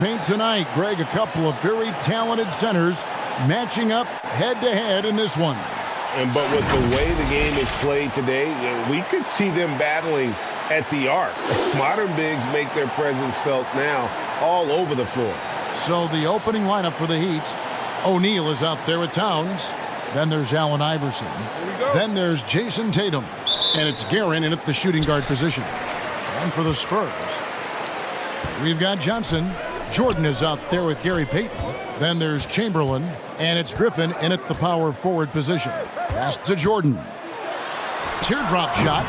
paint tonight. Greg, a couple of very talented centers matching up head-to-head in this one. But with the way the game is played today, we could see them battling at the arc. Modern bigs make their presence felt now all over the floor. So the opening lineup for the Heat, O'Neal is out there with Towns. Then there's Allen Iverson. Then there's Jason Tatum. And it's Guerin in at the shooting guard position. And for the Spurs, we've got Johnson. Jordan is out there with Gary Payton. Then there's Chamberlain. And it's Griffin in at the power forward position. Pass to Jordan. Teardrop shot.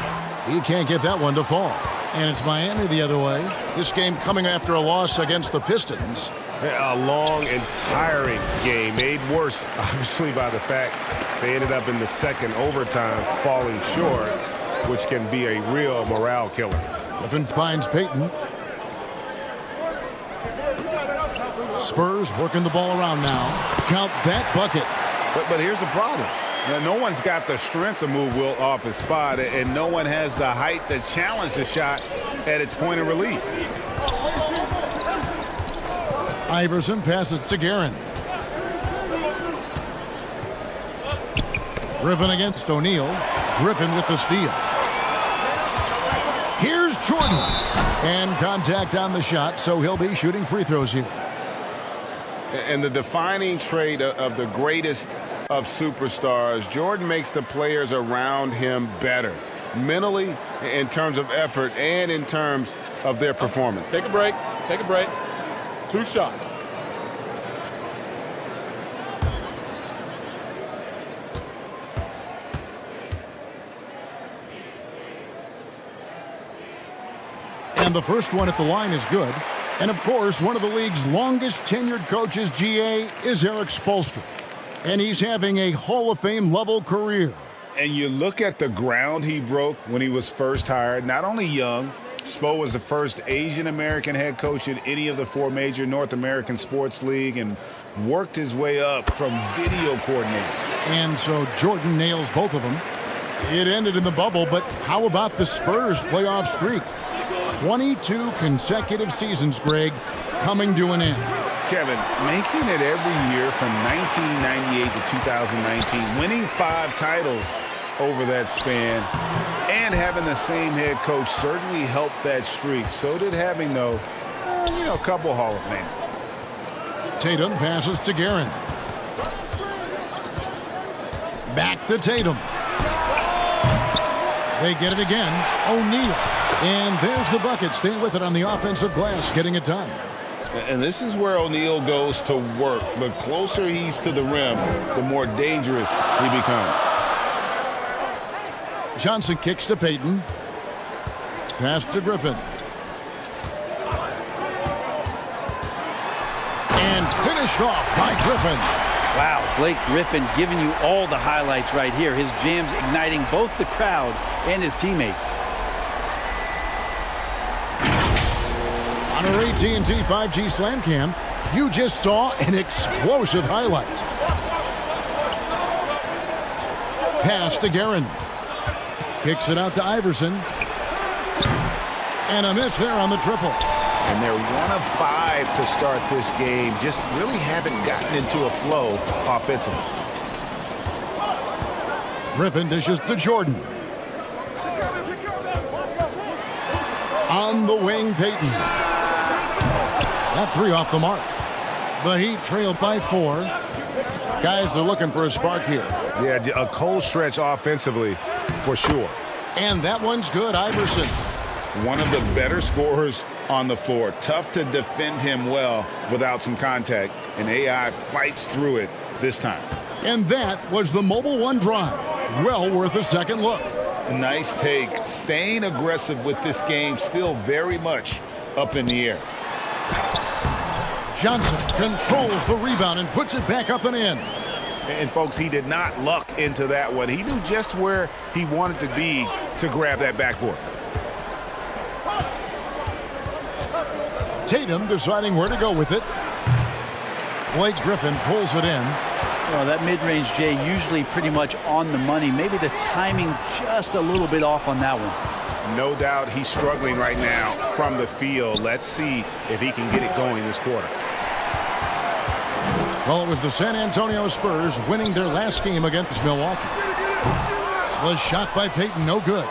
He can't get that one to fall. And it's Miami the other way. This game coming after a loss against the Pistons. A long and tiring game, made worse, obviously, by the fact they ended up in the second overtime falling short, which can be a real morale killer. Griffin finds Payton. Spurs working the ball around now. Count that bucket. But here's the problem. Now, no one's got the strength to move Wilt off his spot, and no one has the height to challenge the shot at its point of release. Iverson passes to Guerin. Griffin against O'Neal. Griffin with the steal. Here's Jordan. And contact on the shot, so he'll be shooting free throws here. And the defining trait of the greatest of superstars, Jordan makes the players around him better. Mentally, in terms of effort, and in terms of their performance. Take a break. Take a break. 2 shots. And the first one at the line is good. And, of course, one of the league's longest tenured coaches, GA, is Eric Spoelstra. And he's having a Hall of Fame level career. And you look at the ground he broke when he was first hired. Not only young, Spo was the first Asian-American head coach in any of the 4 major North American sports league and worked his way up from video coordinator. And so Jordan nails both of them. It ended in the bubble, but how about the Spurs playoff streak? 22 consecutive seasons, Greg, coming to an end. Kevin, making it every year from 1998 to 2019, winning 5 titles over that span, and having the same head coach certainly helped that streak. So did having, though, a couple Hall of Fame. Tatum passes to Guerin. Back to Tatum. They get it again. O'Neal. And there's the bucket. Staying with it on the offensive glass, getting it done. And this is where O'Neal goes to work. The closer he's to the rim, the more dangerous he becomes. Johnson kicks to Payton. Pass to Griffin. And finished off by Griffin. Wow, Blake Griffin giving you all the highlights right here. His jams igniting both the crowd and his teammates. On our AT&T 5G Slam Cam, you just saw an explosive highlight. Pass to Guerin. Kicks it out to Iverson. And a miss there on the triple. And they're 1 of 5 to start this game. Just really haven't gotten into a flow offensively. Griffin dishes to Jordan. On the wing, Payton. That 3 off the mark. The Heat trailed by 4. Guys are looking for a spark here. Yeah, a cold stretch offensively for sure. And that one's good, Iverson. One of the better scorers on the floor. Tough to defend him well without some contact. And AI fights through it this time. And that was the Mobile One drive. Well worth a second look. A nice take. Staying aggressive with this game, still very much up in the air. Johnson controls the rebound and puts it back up and in. And, folks, he did not luck into that one. He knew just where he wanted to be to grab that backboard. Tatum deciding where to go with it. Blake Griffin pulls it in. Well, that mid-range, Jay, usually pretty much on the money. Maybe the timing just a little bit off on that one. No doubt he's struggling right now from the field. Let's see if he can get it going this quarter. Well, it was the San Antonio Spurs winning their last game against Milwaukee. Was shot by Payton, no good.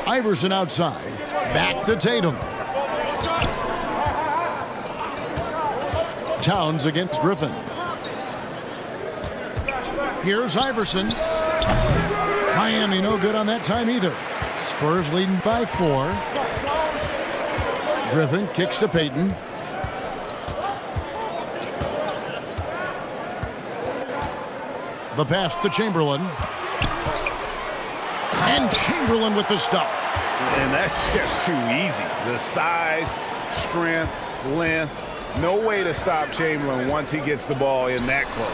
Iverson outside. Back to Tatum. Towns against Griffin. Here's Iverson. Miami no good on that time either. Spurs leading by 4. Griffin kicks to Payton. The pass to Chamberlain. And Chamberlain with the stuff. And that's just too easy. The size, strength, length. No way to stop Chamberlain once he gets the ball in that close.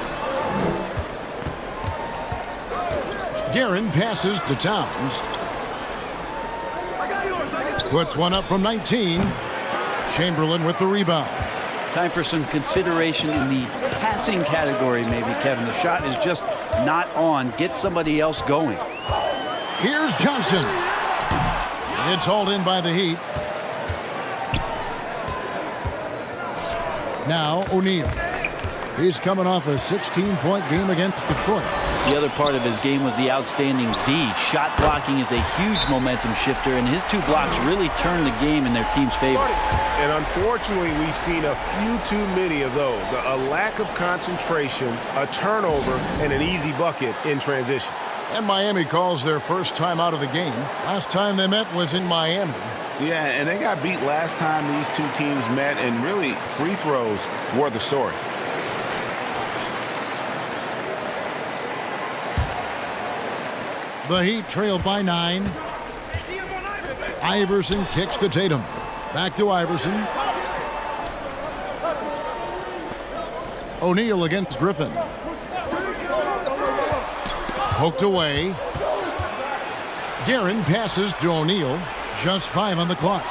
Guerin passes to Towns. Puts one up from 19. Chamberlain with the rebound. Time for some consideration in the passing category, maybe, Kevin. The shot is just not on. Get somebody else going. Here's Johnson. It's hauled in by the Heat. Now O'Neal. He's coming off a 16-point game against Detroit. The other part of his game was the outstanding D. Shot blocking is a huge momentum shifter, and his 2 blocks really turned the game in their team's favor. And unfortunately, we've seen a few too many of those. A lack of concentration, a turnover, and an easy bucket in transition. And Miami calls their first time out of the game. Last time they met was in Miami. Yeah, and they got beat last time these 2 teams met, and really free throws were the story. The Heat trail by 9. Iverson kicks to Tatum. Back to Iverson. O'Neal against Griffin. Poked away. Guerin passes to O'Neal. Just 5 on the clock.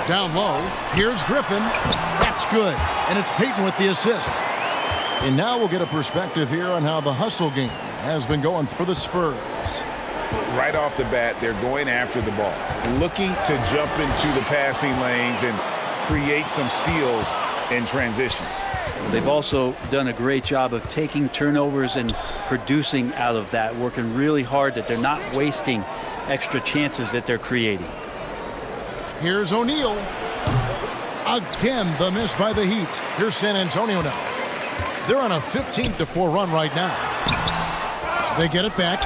Down low. Here's Griffin. That's good. And it's Payton with the assist. And now we'll get a perspective here on how the hustle game has been going for the Spurs. Right off the bat, they're going after the ball, looking to jump into the passing lanes and create some steals in transition. They've also done a great job of taking turnovers and producing out of that, working really hard that they're not wasting extra chances that they're creating. Here's O'Neal. Again, the miss by the Heat. Here's San Antonio now. They're on a 15-4 run right now. They get it back.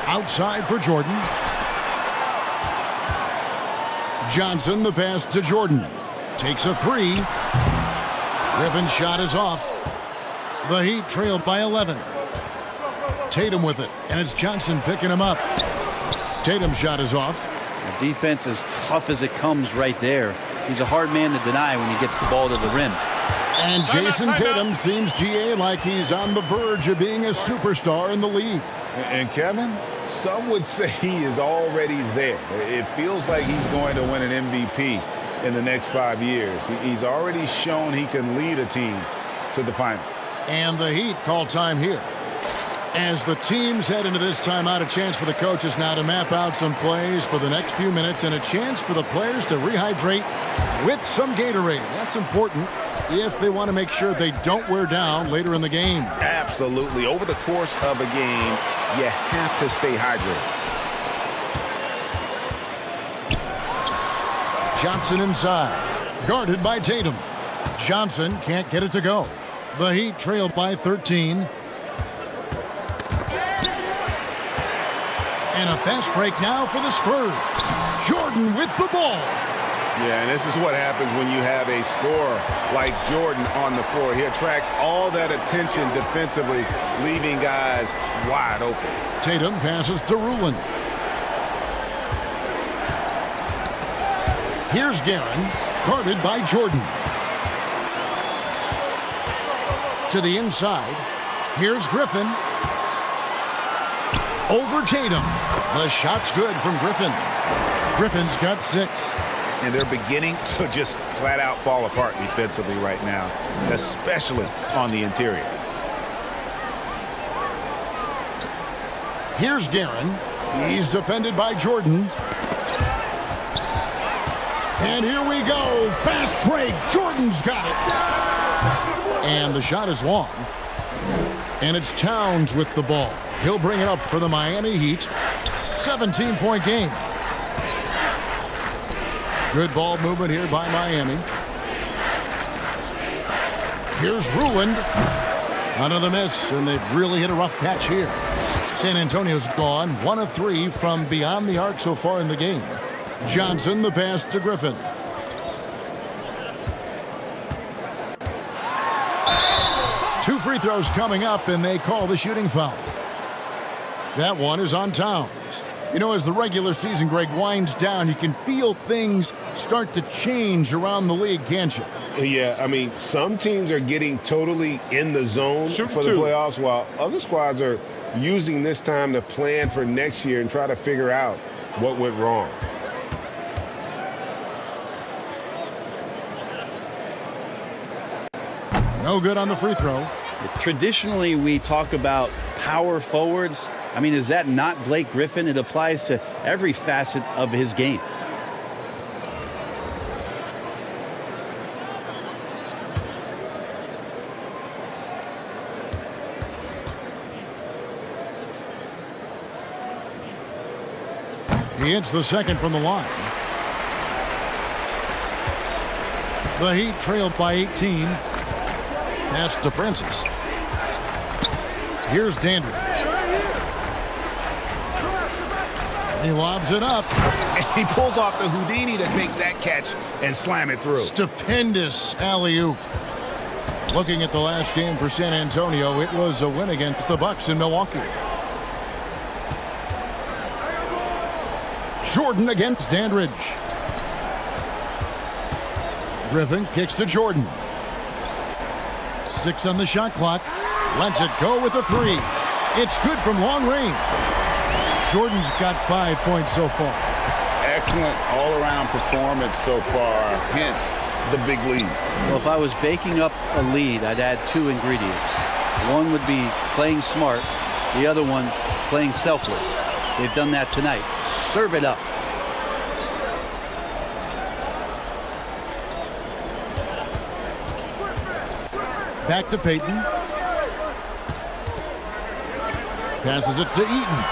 Outside for Jordan. Johnson, the pass to Jordan. Takes a 3. Griffin's shot is off. The Heat trailed by 11. Tatum with it, and it's Johnson picking him up. Tatum's shot is off. The defense is tough as it comes right there. He's a hard man to deny when he gets the ball to the rim. And Jason Tatum seems, GA, like he's on the verge of being a superstar in the league. And Kevin, some would say he is already there. It feels like he's going to win an MVP in the next 5 years. He's already shown he can lead a team to the finals. And the Heat call time here. As the teams head into this timeout, a chance for the coaches now to map out some plays for the next few minutes and a chance for the players to rehydrate with some Gatorade. That's important if they want to make sure they don't wear down later in the game. Absolutely. Over the course of a game, you have to stay hydrated. Johnson inside. Guarded by Tatum. Johnson can't get it to go. The Heat trailed by 13. And a fast break now for the Spurs. Jordan with the ball. Yeah, and this is what happens when you have a scorer like Jordan on the floor. He attracts all that attention defensively, leaving guys wide open. Tatum passes to Rulin. Here's Guerin, guarded by Jordan. To the inside. Here's Griffin. Over Tatum. The shot's good from Griffin. Griffin's got 6. And they're beginning to just flat out fall apart defensively right now, especially on the interior. Here's Guerin. He's defended by Jordan. And here we go. Fast break. Jordan's got it. And the shot is long. And it's Towns with the ball. He'll bring it up for the Miami Heat. 17-point game. Good ball movement here by Miami. Here's Ruland. Another miss, and they've really hit a rough patch here. San Antonio's gone 1 of 3 from beyond the arc so far in the game. Johnson, the pass to Griffin. Two free throws coming up, and they call the shooting foul. That one is on Towns. You know, as the regular season, Greg, winds down, you can feel things start to change around the league, can't you? Yeah, I mean, some teams are getting totally in the zone for the playoffs, while other squads are using this time to plan for next year and try to figure out what went wrong. No good on the free throw. Traditionally, we talk about power forwards. I mean, is that not Blake Griffin? It applies to every facet of his game. He hits the second from the line. The Heat trailed by 18. Pass to Francis. Here's Dandridge. He lobs it up. He pulls off the Houdini to make that catch and slam it through. Stupendous alley-oop. Looking at the last game for San Antonio, it was a win against the Bucks in Milwaukee. Jordan against Dandridge. Griffin kicks to Jordan. 6 on the shot clock. Lets it go with a 3. It's good from long range. Jordan's got 5 points so far. Excellent all-around performance so far, hence the big lead. Well, if I was baking up a lead, I'd add 2 ingredients. One would be playing smart. The other one, playing selfless. They've done that tonight. Serve it up. Back to Payton. Passes it to Eaton.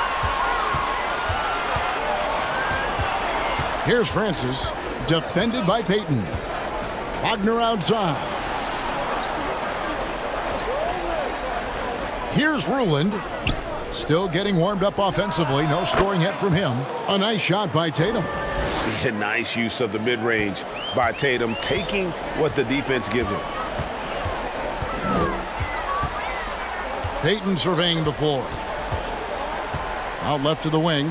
Here's Francis. Defended by Payton. Wagner outside. Here's Ruland. Still getting warmed up offensively. No scoring yet from him. A nice shot by Tatum. Yeah, nice use of the mid-range by Tatum, taking what the defense gives him. Payton surveying the floor. Out left to the wing.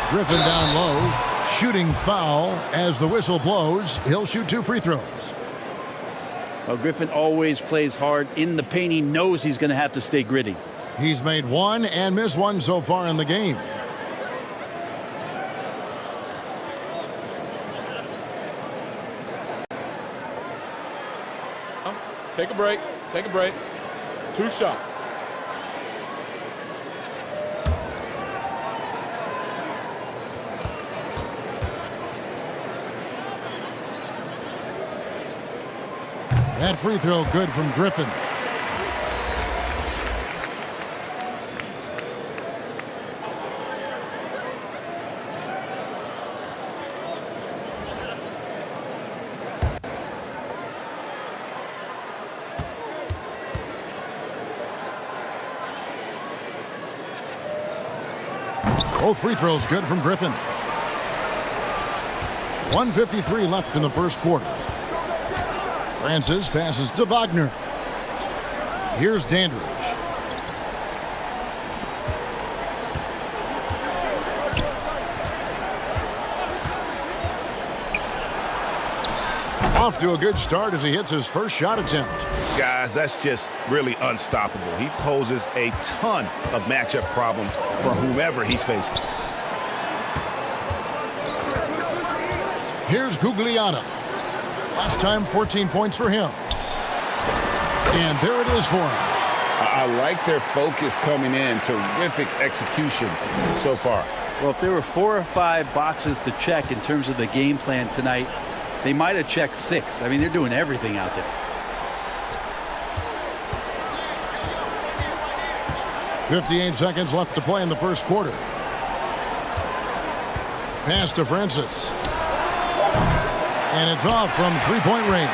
Griffin down low. Shooting foul as the whistle blows. He'll shoot 2 free throws. Well, Griffin always plays hard in the paint. He knows he's going to have to stay gritty. He's made 1 and missed 1 so far in the game. Take a break. Take a break. 2 shots. That free throw good from Griffin. Both free throws good from Griffin. 1:53 left in the first quarter. Francis passes to Wagner. Here's Dandridge. Off to a good start as he hits his first shot attempt. Guys, that's just really unstoppable. He poses a ton of matchup problems for whomever he's facing. Here's Gugliotta. Last time, 14 points for him. And there it is for him. I like their focus coming in. Terrific execution so far. Well, if there were 4 or 5 boxes to check in terms of the game plan tonight, they might have checked 6. I mean, they're doing everything out there. 58 seconds left to play in the first quarter. Pass to Francis. And it's off from three-point range.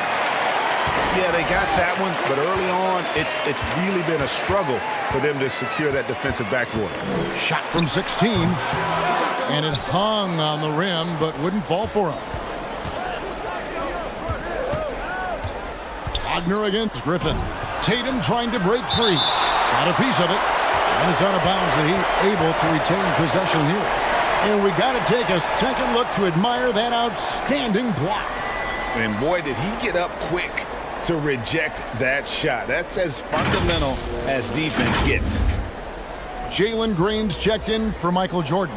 Yeah, they got that one, but early on, it's really been a struggle for them to secure that defensive backboard. Shot from 16. And it hung on the rim, but wouldn't fall for him. Wagner against Griffin. Tatum trying to break free. Got a piece of it. And it's out of bounds. The Heat able to retain possession here. And we got to take a second look to admire that outstanding block. And boy, did he get up quick to reject that shot. That's as fundamental as defense gets. Jalen Green's checked in for Michael Jordan.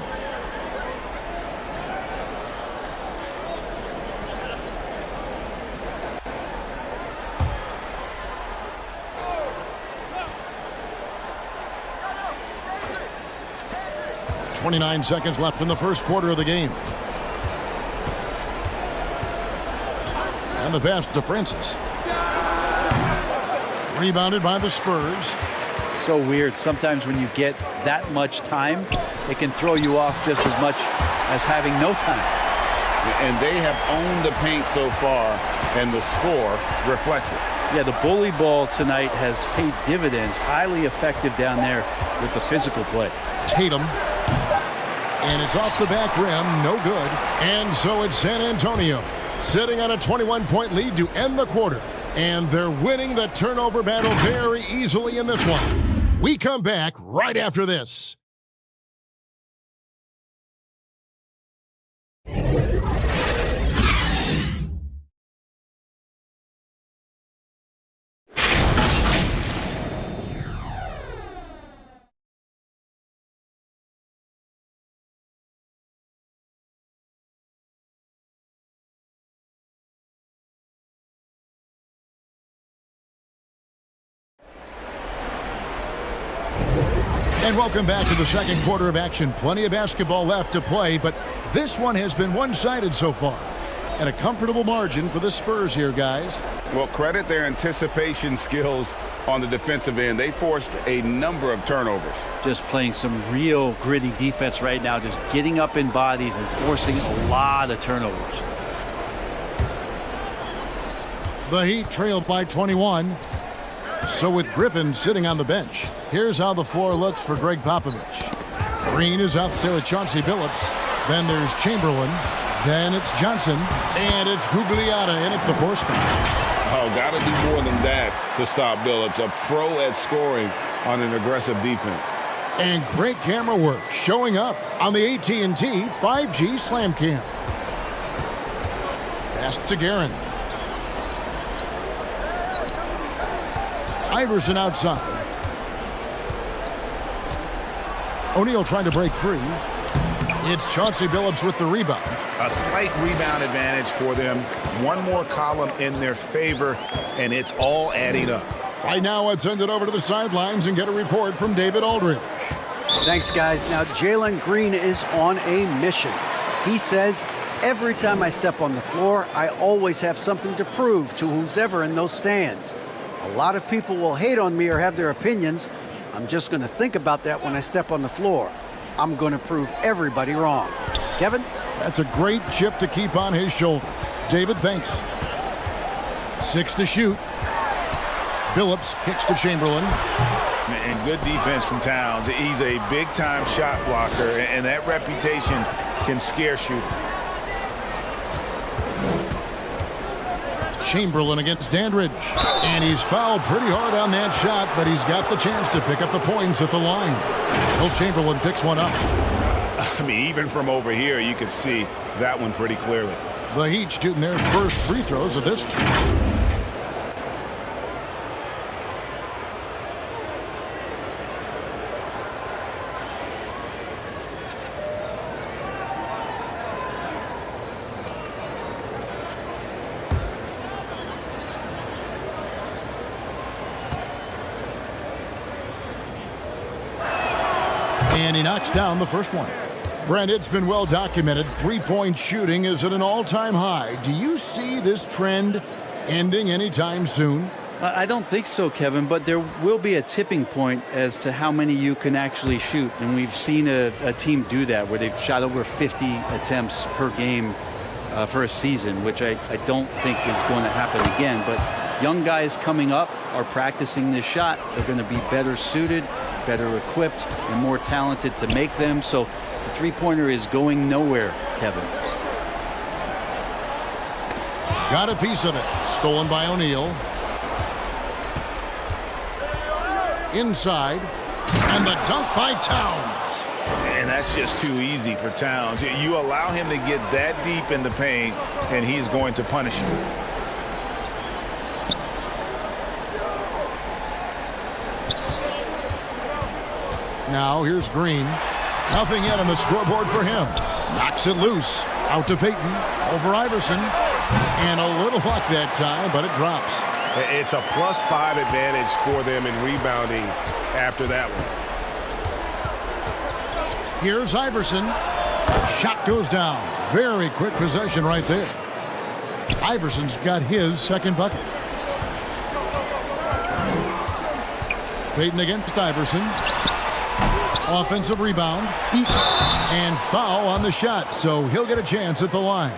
.29 seconds left in the first quarter of the game. And the pass to Francis. Rebounded by the Spurs. So weird. Sometimes when you get that much time, it can throw you off just as much as having no time. And they have owned the paint so far, and the score reflects it. Yeah, the bully ball tonight has paid dividends. Highly effective down there with the physical play. Tatum. And it's off the back rim. No good. And so it's San Antonio sitting on a 21-point lead to end the quarter. And they're winning the turnover battle very easily in this one. We come back right after this. And welcome back to the second quarter of action. Plenty of basketball left to play, but this one has been one-sided so far. And a comfortable margin for the Spurs here, guys. Well, credit their anticipation skills on the defensive end. They forced a number of turnovers. Just playing some real gritty defense right now, just getting up in bodies and forcing a lot of turnovers. The Heat trailed by 21. So with Griffin sitting on the bench, here's how the floor looks for Greg Popovich. Green is out there with Chauncey Billups. Then there's Chamberlain. Then it's Johnson. And it's Gugliotta in at the 4 spot. Oh, got to do more than that to stop Billups. A pro at scoring on an aggressive defense. And great camera work showing up on the AT&T 5G Slam Cam. Pass to Guerin. Iverson outside. O'Neal trying to break free. It's Chauncey Billups with the rebound. A slight rebound advantage for them. One more column in their favor, and it's all adding up. Right now, let's send it over to the sidelines and get a report from David Aldridge. Thanks, guys. Now, Jalen Green is on a mission. He says, every time I step on the floor, I always have something to prove to who's ever in those stands. A lot of people will hate on me or have their opinions. I'm just going to think about that when I step on the floor. I'm going to prove everybody wrong. Kevin? That's a great chip to keep on his shoulder. David, thanks. 6 to shoot. Billups kicks to Chamberlain. And good defense from Towns. He's a big-time shot blocker, and that reputation can scare shooters. Chamberlain against Dandridge. And he's fouled pretty hard on that shot, but he's got the chance to pick up the points at the line. Wilt Chamberlain picks one up. I mean, even from over here, you can see that one pretty clearly. The Heat shooting their first free throws of this. And he knocks down the first one. Brent, it's been well documented. Three-point shooting is at an all-time high. Do you see this trend ending anytime soon? I don't think so, Kevin, but there will be a tipping point as to how many you can actually shoot. And we've seen a team do that where they've shot over 50 attempts per game for a season, which I don't think is going to happen again. But young guys coming up are practicing this shot. They're going to be better suited, better equipped, and more talented to make them. So the three-pointer is going nowhere, Kevin. Got a piece of it. Stolen by O'Neal. Inside. And the dunk by Towns. And that's just too easy for Towns. You allow him to get that deep in the paint, and he's going to punish you. Now here's Green. Nothing yet on the scoreboard for him. Knocks it loose. Out to Payton. Over Iverson. And a little luck that time, but it drops. It's a +5 advantage for them in rebounding after that one. Here's Iverson. Shot goes down. Very quick possession right there. Iverson's got his second bucket. Payton against Iverson. Offensive rebound. And foul on the shot, so he'll get a chance at the line.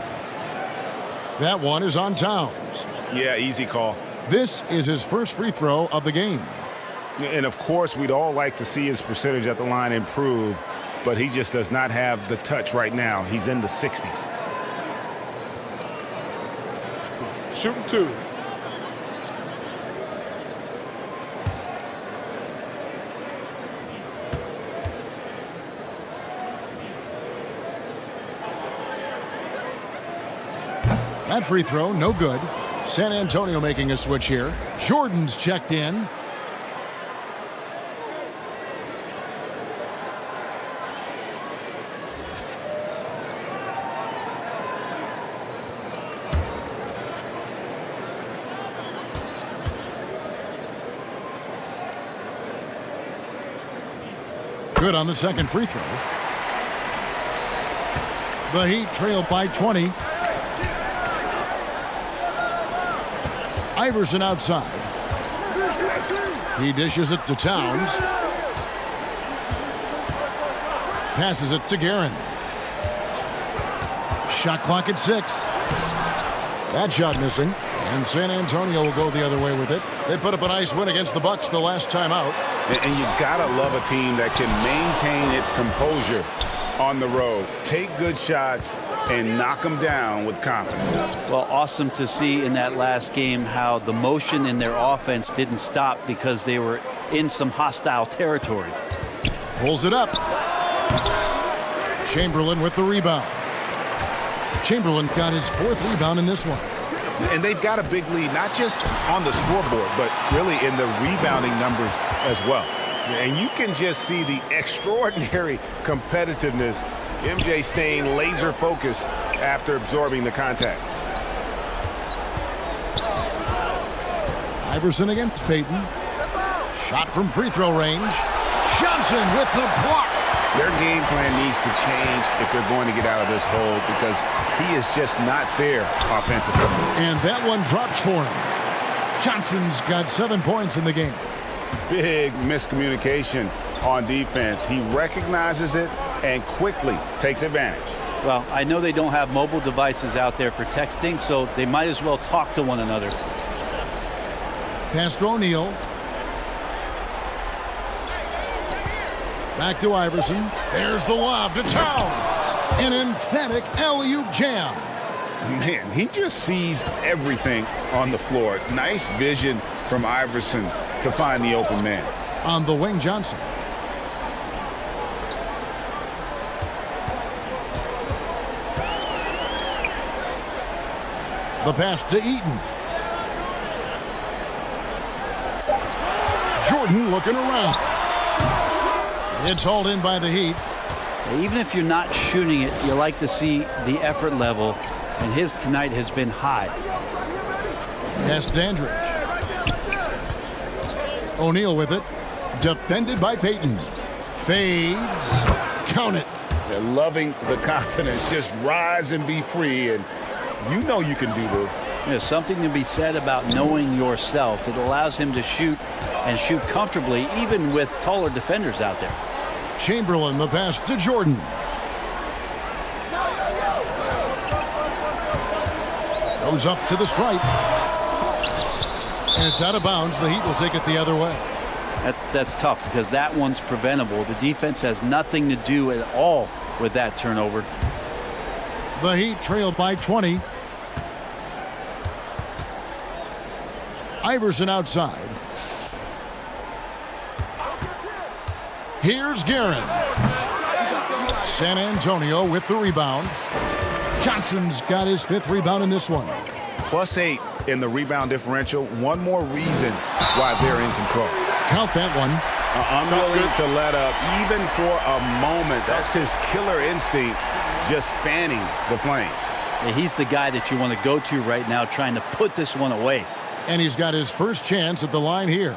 That one is on Towns. Yeah, easy call. This is his first free throw of the game. And, of course, we'd all like to see his percentage at the line improve, but he just does not have the touch right now. He's in the 60s. Shooting two. That free throw, no good. San Antonio making a switch here. Jordan's checked in. Good on the second free throw. The Heat trail by 20. Iverson outside. He dishes it to Towns. Passes it to Guerin. Shot clock at 6. That shot missing. And San Antonio will go the other way with it. They put up a nice win against the Bucks the last time out. And you gotta love a team that can maintain its composure on the road. Take good shots and knock them down with confidence. Well, awesome to see in that last game how the motion in their offense didn't stop because they were in some hostile territory. Pulls it up. Chamberlain with the rebound. Chamberlain got his 4th rebound in this one. And they've got a big lead, not just on the scoreboard, but really in the rebounding numbers as well. And you can just see the extraordinary competitiveness. MJ staying laser focused after absorbing the contact. Iverson against Payton. Shot from free throw range. Johnson with the block. Their game plan needs to change if they're going to get out of this hole because he is just not there offensively. And that one drops for him. Johnson's got 7 points in the game. Big miscommunication on defense. He recognizes it and quickly takes advantage. Well, I know they don't have mobile devices out there for texting, so they might as well talk to one another. Pass to O'Neal. Back to Iverson. There's the lob to Towns. An emphatic alley-oop jam. Man, he just sees everything on the floor. Nice vision from Iverson to find the open man. On the wing, Johnson. The pass to Eaton. Jordan looking around. It's hauled in by the Heat. Even if you're not shooting it, you like to see the effort level, and his tonight has been high. Pass Dandridge. O'Neal with it. Defended by Payton. Fades. Count it. They're loving the confidence. Just rise and be free, and you know you can do this. There's something to be said about knowing yourself. It allows him to shoot and shoot comfortably, even with taller defenders out there. Chamberlain, the pass to Jordan. Goes up to the stripe. And it's out of bounds. The Heat will take it the other way. That's tough because that one's preventable. The defense has nothing to do at all with that turnover. The Heat trail by 20. Iverson outside. Here's Guerin. San Antonio with the rebound. Johnson's got his 5th rebound in this one. +8 in the rebound differential. One more reason why they're in control. Count that one. Unwilling to let up even for a moment. That's his killer instinct, just fanning the flames. Yeah, he's the guy that you want to go to right now, trying to put this one away. And he's got his first chance at the line here.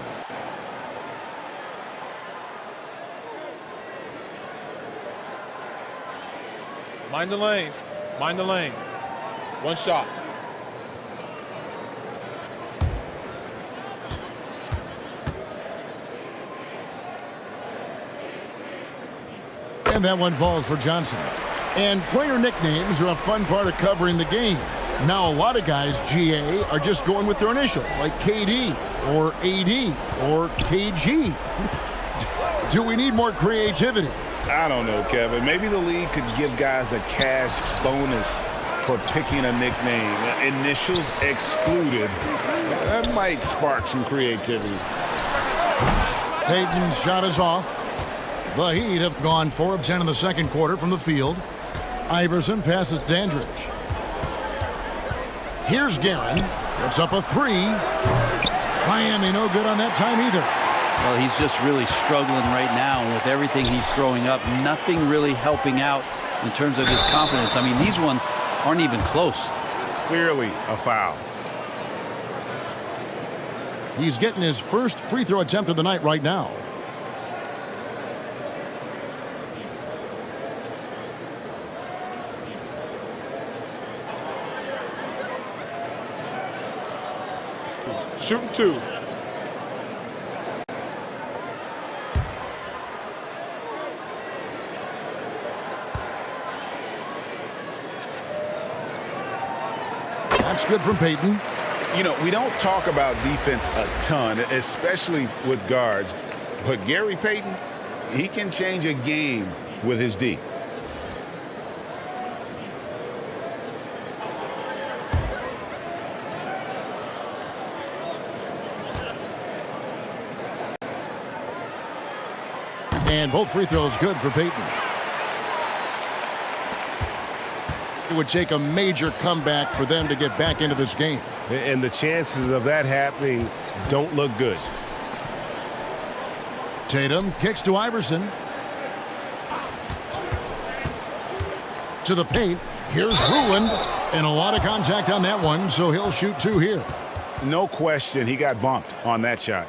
Mind the lanes. Mind the lanes. One shot. And that one falls for Johnson. And player nicknames are a fun part of covering the game. Now, a lot of guys, GA, are just going with their initial, like KD or AD or KG. Do we need more creativity? I don't know, Kevin. Maybe the league could give guys a cash bonus for picking a nickname. Initials excluded. That might spark some creativity. Payton's shot is off. The Heat have gone 4 of 10 in the second quarter from the field. Iverson passes Dandridge. Here's Guerin. Gets up a 3. Miami no good on that time either. Well, he's just really struggling right now, and with everything he's throwing up, nothing really helping out in terms of his confidence. I mean, these ones aren't even close. Clearly a foul. He's getting his first free throw attempt of the night right now. Shooting 2. That's good from Payton. You know, we don't talk about defense a ton, especially with guards. But Gary Payton, he can change a game with his D. And both free throws good for Payton. It would take a major comeback for them to get back into this game. And the chances of that happening don't look good. Tatum kicks to Iverson. To the paint. Here's Ruland. And a lot of contact on that one, so he'll shoot 2 here. No question, he got bumped on that shot.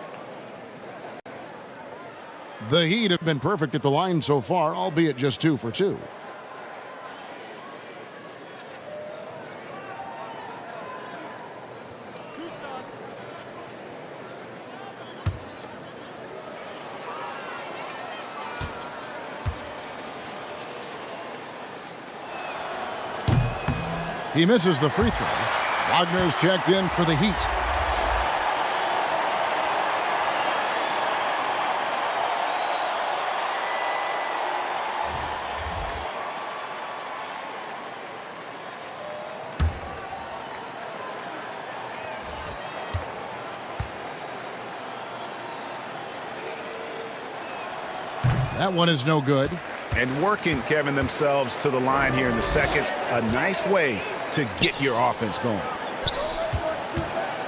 The Heat have been perfect at the line so far, albeit just 2 for 2. He misses the free throw. Wagner's checked in for the Heat. That one is no good. And working, Kevin, themselves to the line here in the second. A nice way to get your offense going.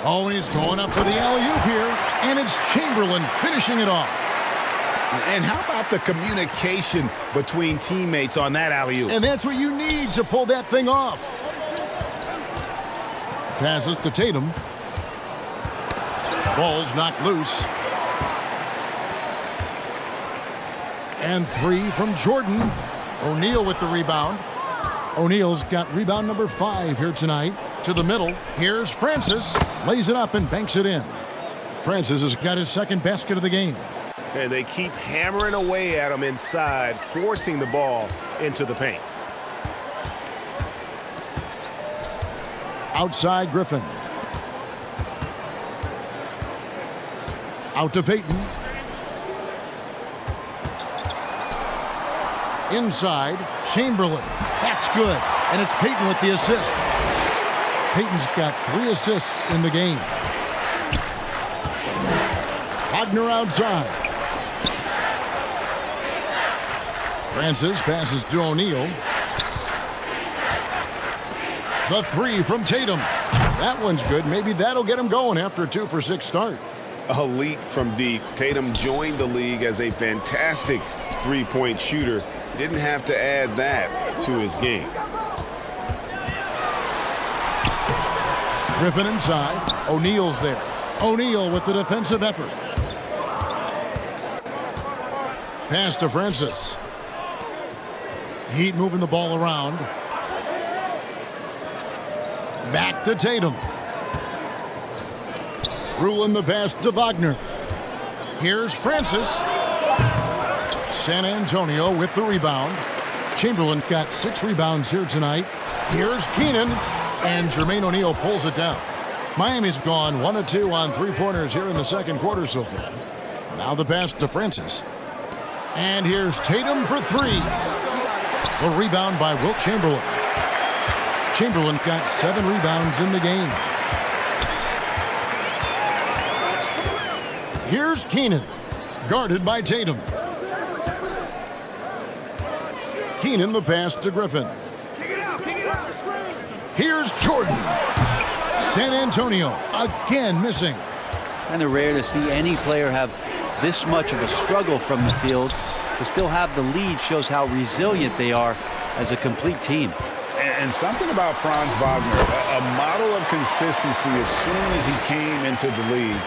Always going up for the alley-oop here. And it's Chamberlain finishing it off. And how about the communication between teammates on that alley-oop? And that's what you need to pull that thing off. Passes to Tatum. Ball's knocked loose. And 3 from Jordan. O'Neal with the rebound. O'Neal's got rebound number 5 here tonight. To the middle. Here's Francis. Lays it up and banks it in. Francis has got his second basket of the game. And they keep hammering away at him inside, forcing the ball into the paint. Outside Griffin. Out to Payton. Inside, Chamberlain. That's good. And it's Payton with the assist. Payton's got 3 assists in the game. Wagner outside. Francis passes to O'Neal. The 3 from Tatum. That one's good. Maybe that'll get him going after a 2-for-6 start. A leap from deep. Tatum joined the league as a fantastic three-point shooter. Didn't have to add that to his game. Griffin inside. O'Neal's there. O'Neal with the defensive effort. Pass to Francis. Heat moving the ball around. Back to Tatum. Ruling the pass to Wagner. Here's Francis. San Antonio with the rebound. Chamberlain got 6 rebounds here tonight. Here's Keenan. And Jermaine O'Neal pulls it down. Miami's gone 1 of 2 on 3-pointers here in the second quarter so far. Now the pass to Francis. And here's Tatum for 3. The rebound by Wilt Chamberlain. Chamberlain got 7 rebounds in the game. Here's Keenan, guarded by Tatum. Keenan the pass to Griffin. Here's Jordan. San Antonio again missing. Kind of rare to see any player have this much of a struggle from the field. To still have the lead shows how resilient they are as a complete team. And something about Franz Wagner, a model of consistency. As soon as he came into the league,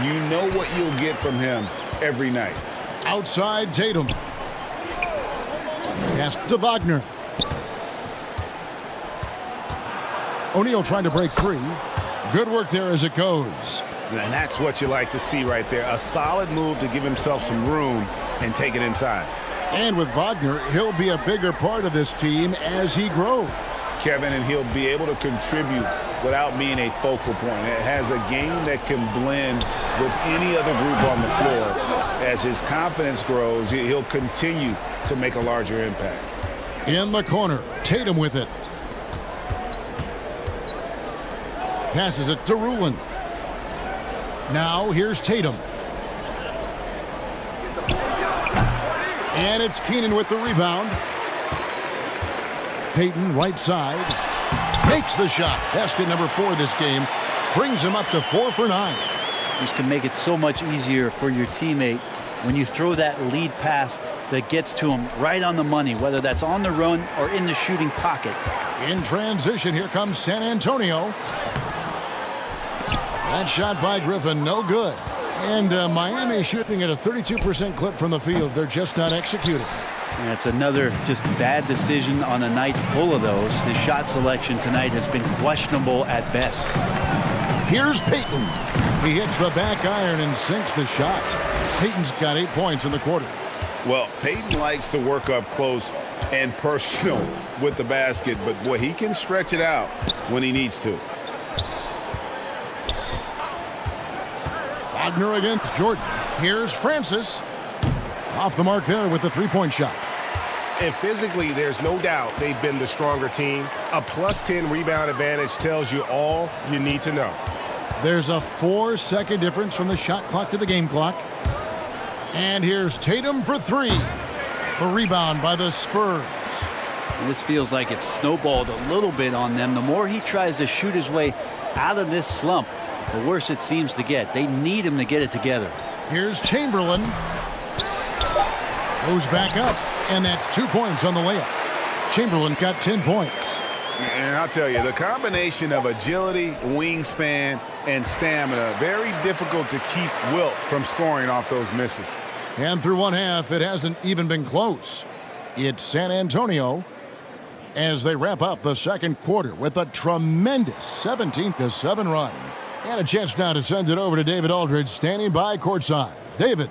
you know what you'll get from him every night. Outside Tatum. Pass to Wagner. O'Neal trying to break free. Good work there as it goes. And that's what you like to see right there. A solid move to give himself some room and take it inside. And with Wagner, he'll be a bigger part of this team as he grows. Kevin, and he'll be able to contribute without being a focal point. It has a game that can blend with any other group on the floor. As his confidence grows, he'll continue to make a larger impact. In the corner, Tatum with it. Passes it to Ruland. Now here's Tatum. And it's Keenan with the rebound. Payton right side. Makes the shot. Basket number 4 this game. Brings him up to 4 for 9. This can make it so much easier for your teammate when you throw that lead pass that gets to him right on the money, whether that's on the run or in the shooting pocket. In transition, here comes San Antonio. That shot by Griffin, no good. And Miami shooting at a 32% clip from the field. They're just not executing. That's another just bad decision on a night full of those. His shot selection tonight has been questionable at best. Here's Payton. He hits the back iron and sinks the shot. Payton's got 8 points in the quarter. Well, Payton likes to work up close and personal with the basket, but boy, he can stretch it out when he needs to. Wagner against Jordan. Here's Francis. Off the mark there with the 3-point shot. And physically, there's no doubt they've been the stronger team. A +10 rebound advantage tells you all you need to know. There's a 4-second difference from the shot clock to the game clock. And here's Tatum for 3. The rebound by the Spurs. And this feels like it's snowballed a little bit on them. The more he tries to shoot his way out of this slump, the worse it seems to get. They need him to get it together. Here's Chamberlain. Goes back up, and that's 2 points on the layup. Chamberlain got 10 points. And I'll tell you, the combination of agility, wingspan, and stamina, very difficult to keep Wilt from scoring off those misses. And through one half, it hasn't even been close. It's San Antonio as they wrap up the second quarter with a tremendous 17-7 run. And a chance now to send it over to David Aldridge, standing by courtside. David.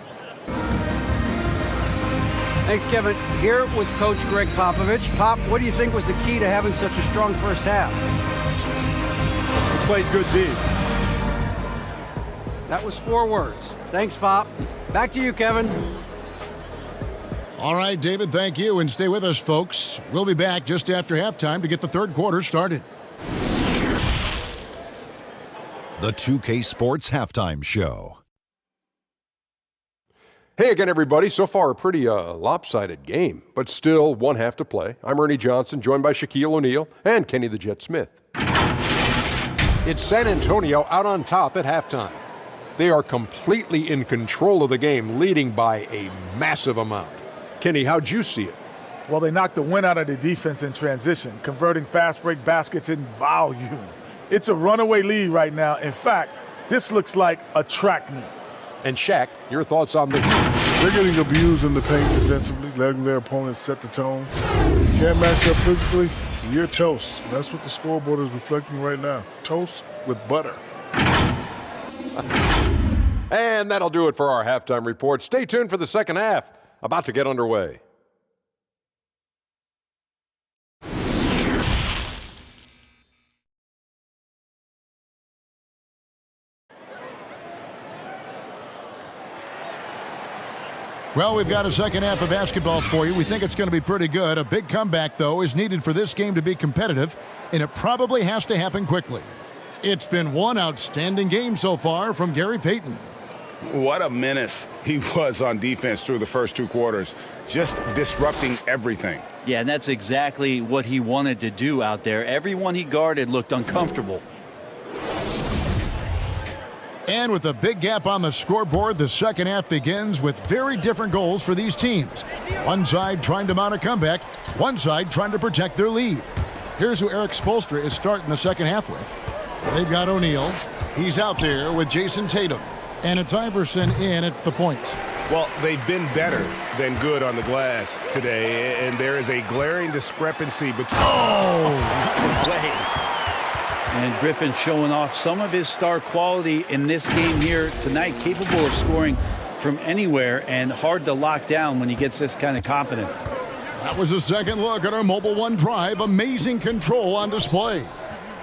Thanks, Kevin. Here with Coach Greg Popovich. Pop, what do you think was the key to having such a strong first half? We played good D. That was 4 words. Thanks, Pop. Back to you, Kevin. All right, David, thank you. And stay with us, folks. We'll be back just after halftime to get the third quarter started. The 2K Sports Halftime Show. Hey again, everybody. So far, a pretty lopsided game, but still one half to play. I'm Ernie Johnson, joined by Shaquille O'Neal and Kenny the Jet Smith. It's San Antonio out on top at halftime. They are completely in control of the game, leading by a massive amount. Kenny, how'd you see it? Well, they knocked the wind out of the defense in transition, converting fast break baskets in volume. It's a runaway lead right now. In fact, this looks like a track meet. And Shaq, your thoughts on the Heat? They're getting abused in the paint defensively, letting their opponents set the tone. You can't match up physically, you're toast. And that's what the scoreboard is reflecting right now. Toast with butter. And that'll do it for our halftime report. Stay tuned for the second half, about to get underway. Well, we've got a second half of basketball for you. We think it's going to be pretty good. A big comeback, though, is needed for this game to be competitive, and it probably has to happen quickly. It's been one outstanding game so far from Gary Payton. What a menace he was on defense through the first 2 quarters, just disrupting everything. Yeah, and that's exactly what he wanted to do out there. Everyone he guarded looked uncomfortable. And with a big gap on the scoreboard, the second half begins with very different goals for these teams. One side trying to mount a comeback, one side trying to protect their lead. Here's who Eric Spoelstra is starting the second half with. They've got O'Neal. He's out there with Jason Tatum. And it's Iverson in at the point. Well, they've been better than good on the glass today, and there is a glaring discrepancy between... And Griffin showing off some of his star quality in this game here tonight, capable of scoring from anywhere and hard to lock down when he gets this kind of confidence. That was a second look at our Mobile One drive. Amazing control on display.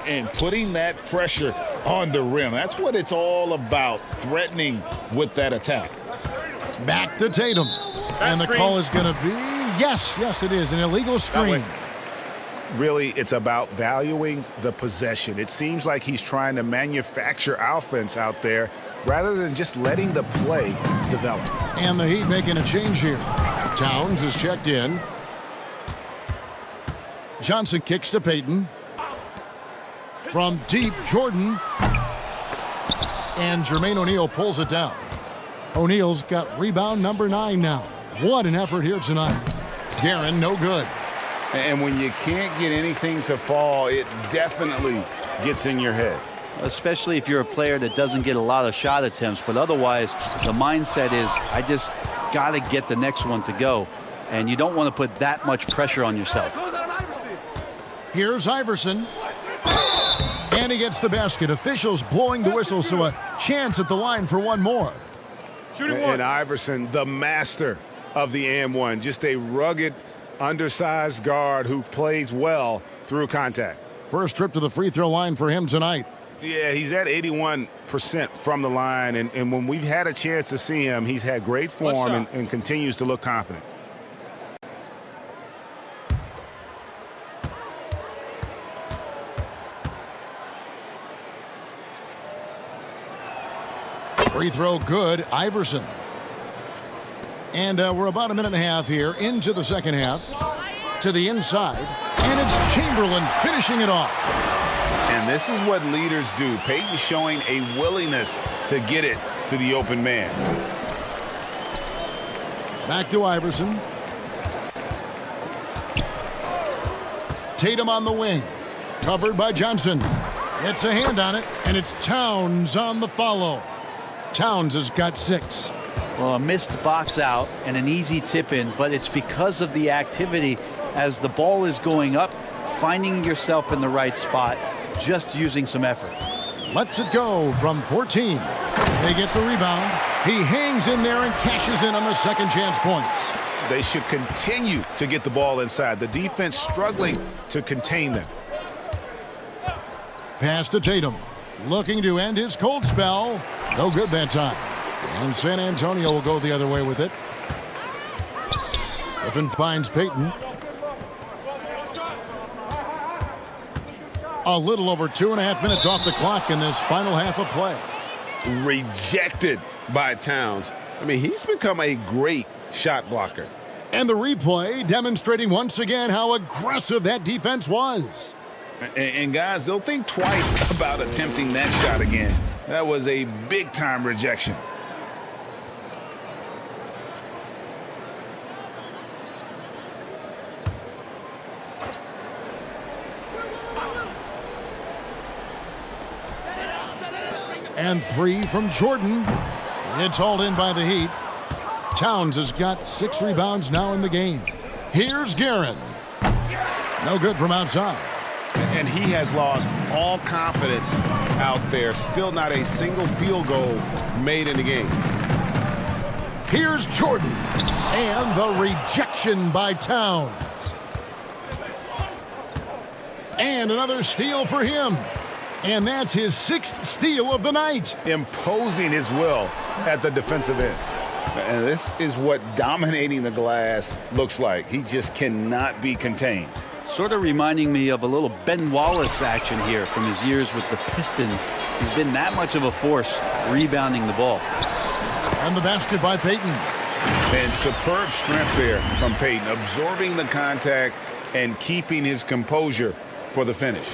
And putting that pressure on the rim, that's what it's all about, threatening with that attack. Back to Tatum. And the call is going to be, yes, it is, an illegal screen. Really, it's about valuing the possession. It seems like he's trying to manufacture offense out there rather than just letting the play develop. And the Heat making a change here. Towns is checked in. Johnson kicks to Payton. From deep, Jordan. And Jermaine O'Neal pulls it down. O'Neal's got rebound number 9 now. What an effort here tonight. Guerin, no good. And when you can't get anything to fall, it definitely gets in your head. Especially if you're a player that doesn't get a lot of shot attempts. But otherwise, the mindset is, I just got to get the next one to go. And you don't want to put that much pressure on yourself. Here's Iverson. And he gets the basket. Officials blowing the whistle, so a chance at the line for one more. And Iverson, the master of the and one. Just a rugged, undersized guard who plays well through contact. First trip to the free throw line for him tonight. Yeah, he's at 81% from the line, and when we've had a chance to see him, he's had great form and continues to look confident. Free throw good, Iverson. And we're about a minute and a half here into the second half. To the inside, and it's Chamberlain finishing it off. And this is what leaders do. Payton showing a willingness to get it to the open man. Back to Iverson. Tatum on the wing. Covered by Johnson. Gets a hand on it, and it's Towns on the follow. Towns has got 6. Well, a missed box out and an easy tip in, but it's because of the activity as the ball is going up, finding yourself in the right spot, just using some effort. Lets it go from 14. They get the rebound. He hangs in there and cashes in on the second chance points. They should continue to get the ball inside. The defense struggling to contain them. Pass to Tatum. Looking to end his cold spell. No good that time. And San Antonio will go the other way with it. Griffin finds Payton. A little over 2.5 minutes off the clock in this final half of play. Rejected by Towns. I mean, he's become a great shot blocker. And the replay demonstrating once again how aggressive that defense was. And guys, they'll think twice about attempting that shot again. That was a big-time rejection. And 3 from Jordan. It's hauled in by the Heat. Towns has got 6 rebounds now in the game. Here's Guerin. No good from outside. And he has lost all confidence out there. Still not a single field goal made in the game. Here's Jordan. And the rejection by Towns. And another steal for him. And that's his 6th steal of the night. Imposing his will at the defensive end. And this is what dominating the glass looks like. He just cannot be contained. Sort of reminding me of a little Ben Wallace action here from his years with the Pistons. He's been that much of a force rebounding the ball. And the basket by Payton. And superb strength there from Payton, absorbing the contact and keeping his composure for the finish.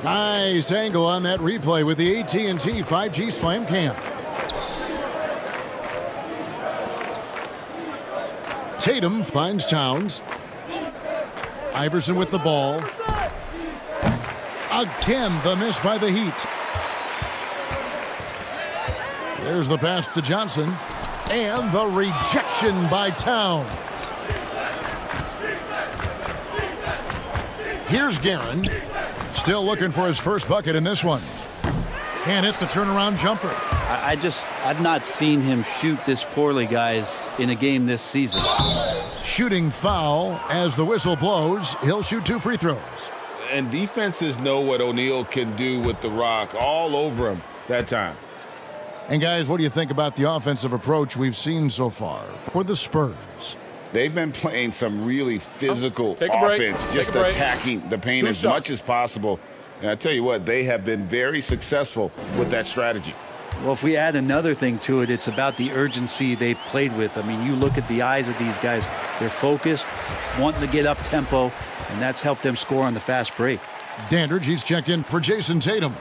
Nice angle on that replay with the AT&T 5G Slam Cam. Tatum finds Towns. Iverson with the ball. Again, the miss by the Heat. There's the pass to Johnson. And the rejection by Towns. Here's Guerin. Still looking for his first bucket in this one. Can't hit the turnaround jumper. I've not seen him shoot this poorly, guys, in a game this season. Shooting foul as the whistle blows. He'll shoot 2 free throws. And defenses know what O'Neal can do with the rock all over him that time. And guys, what do you think about the offensive approach we've seen so far for the Spurs? They've been playing some really physical Take a break. offense, just attacking the paint as much as possible. And I tell you what, they have been very successful with that strategy. Well, if we add another thing to it, it's about the urgency they've played with. I mean, you look at the eyes of these guys. They're focused, wanting to get up tempo, and that's helped them score on the fast break. Dandridge, he's checked in for Jason Tatum.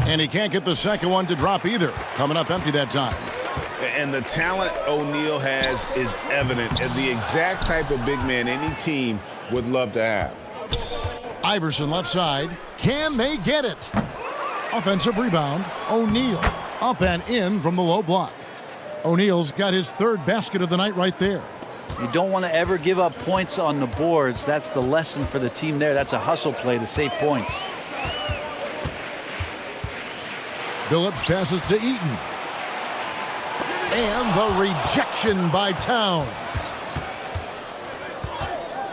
And he can't get the second one to drop either. Coming up empty that time. And the talent O'Neal has is evident, and the exact type of big man any team would love to have. Iverson left side. Can they get it? Offensive rebound. O'Neal up and in from the low block. O'Neal's got his 3rd basket of the night right there. You don't want to ever give up points on the boards. That's the lesson for the team there. That's a hustle play to save points. Phillips passes to Eaton. And the rejection by Towns.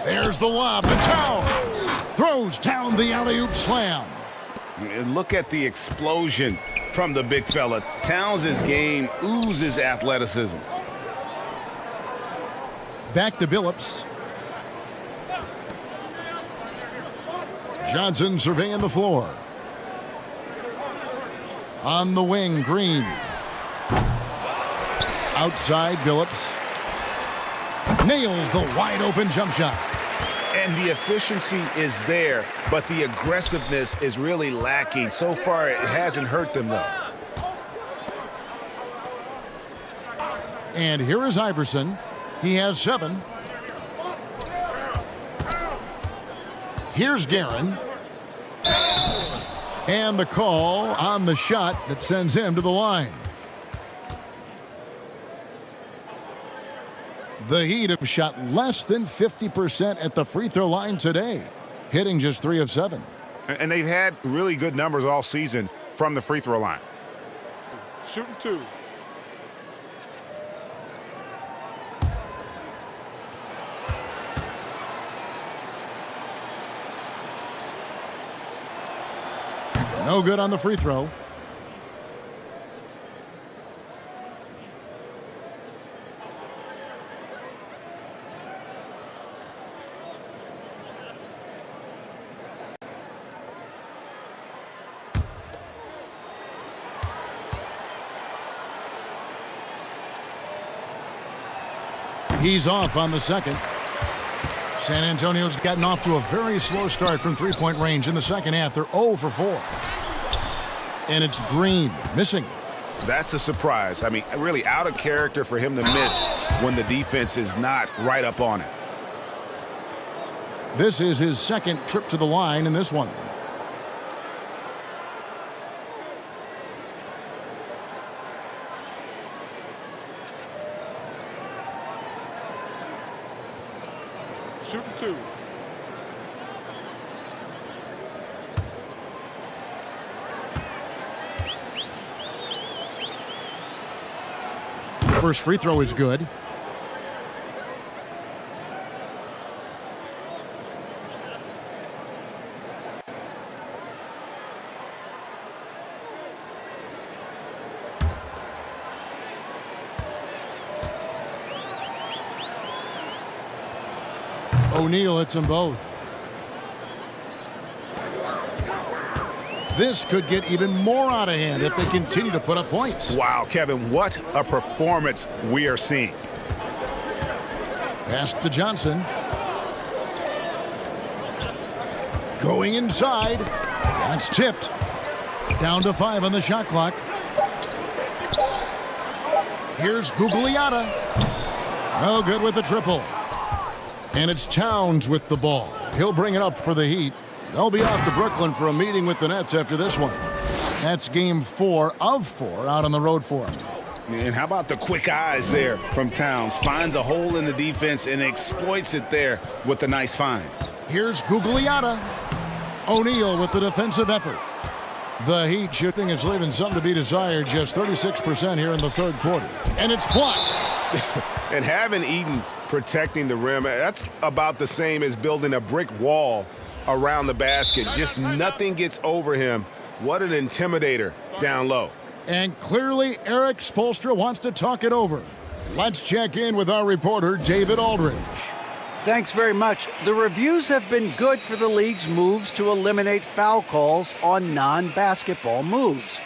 There's the lob to Towns. Throws down the alley-oop slam. And look at the explosion from the big fella. Towns' game oozes athleticism. Back to Phillips. Johnson surveying the floor. On the wing, Green. Outside, Phillips. Nails the wide-open jump shot. And the efficiency is there, but the aggressiveness is really lacking. So far, it hasn't hurt them, though. And here is Iverson. He has 7. Here's Guerin. And the call on the shot that sends him to the line. The Heat have shot less than 50% at the free throw line today, hitting just 3 of 7. And they've had really good numbers all season from the free throw line. Shooting 2. No good on the free throw. He's off on the second. San Antonio's gotten off to a very slow start from three-point range in the second half. They're 0 for 4. And it's Green missing. That's a surprise. I mean, really out of character for him to miss when the defense is not right up on it. This is his second trip to the line in this one. Shooting 2. First free throw is good. O'Neal hits them both. This could get even more out of hand if they continue to put up points. Wow, Kevin, what a performance we are seeing. Pass to Johnson. Going inside. That's tipped. Down to 5 on the shot clock. Here's Gugliotta. No good with the triple. And it's Towns with the ball. He'll bring it up for the Heat. They'll be off to Brooklyn for a meeting with the Nets after this one. That's game 4 of 4 out on the road for him. And how about the quick eyes there from Towns? Finds a hole in the defense and exploits it there with a nice find. Here's Gugliotta. O'Neal with the defensive effort. The Heat shooting is leaving something to be desired. Just 36% here in the third quarter. And it's blocked. And having Eaton protecting the rim, that's about the same as building a brick wall around the basket. Just nothing gets over him. What an intimidator down low. And clearly Eric Spoelstra wants to talk it over. Let's check in with our reporter, David Aldridge. Thanks very much. The reviews have been good for the league's moves to eliminate foul calls on non-basketball moves.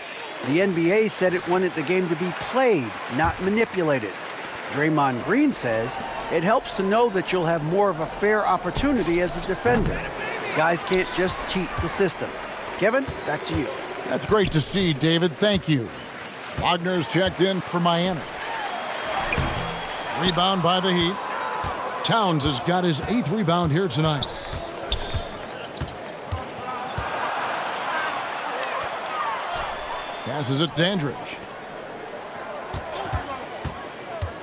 The NBA said it wanted the game to be played, not manipulated. Draymond Green says it helps to know that you'll have more of a fair opportunity as a defender. Guys can't just cheat the system. Kevin, back to you. That's great to see, David. Thank you. Wagner's checked in for Miami. Rebound by the Heat. Towns has got his 8th rebound here tonight. Passes it Dandridge.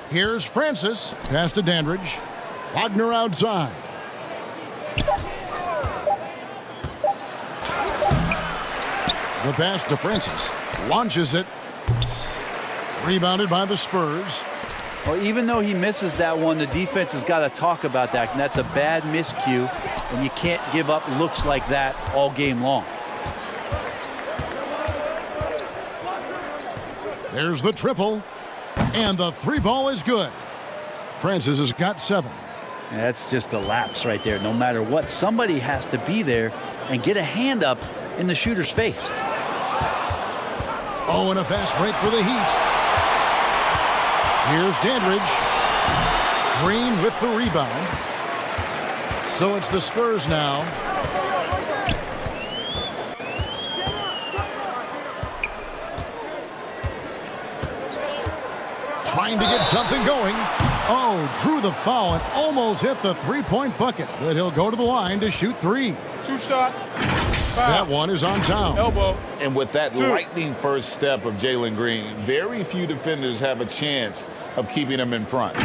Here's Francis. Pass to Dandridge. Wagner outside. The pass to Francis. Launches it. Rebounded by the Spurs. Well, even though he misses that one, the defense has got to talk about that. And that's a bad miscue. And you can't give up looks like that all game long. There's the triple. And the 3 ball is good. Francis has got 7. That's just a lapse right there. No matter what, somebody has to be there and get a hand up in the shooter's face. Oh, and a fast break for the Heat. Here's Dandridge. Green with the rebound. So it's the Spurs now. Trying to get something going. Oh, drew the foul and almost hit the three-point bucket. But he'll go to the line to shoot 3. 2 shots. That one is on Towns. Elbow. And with that lightning first step of Jalen Green, very few defenders have a chance of keeping him in front.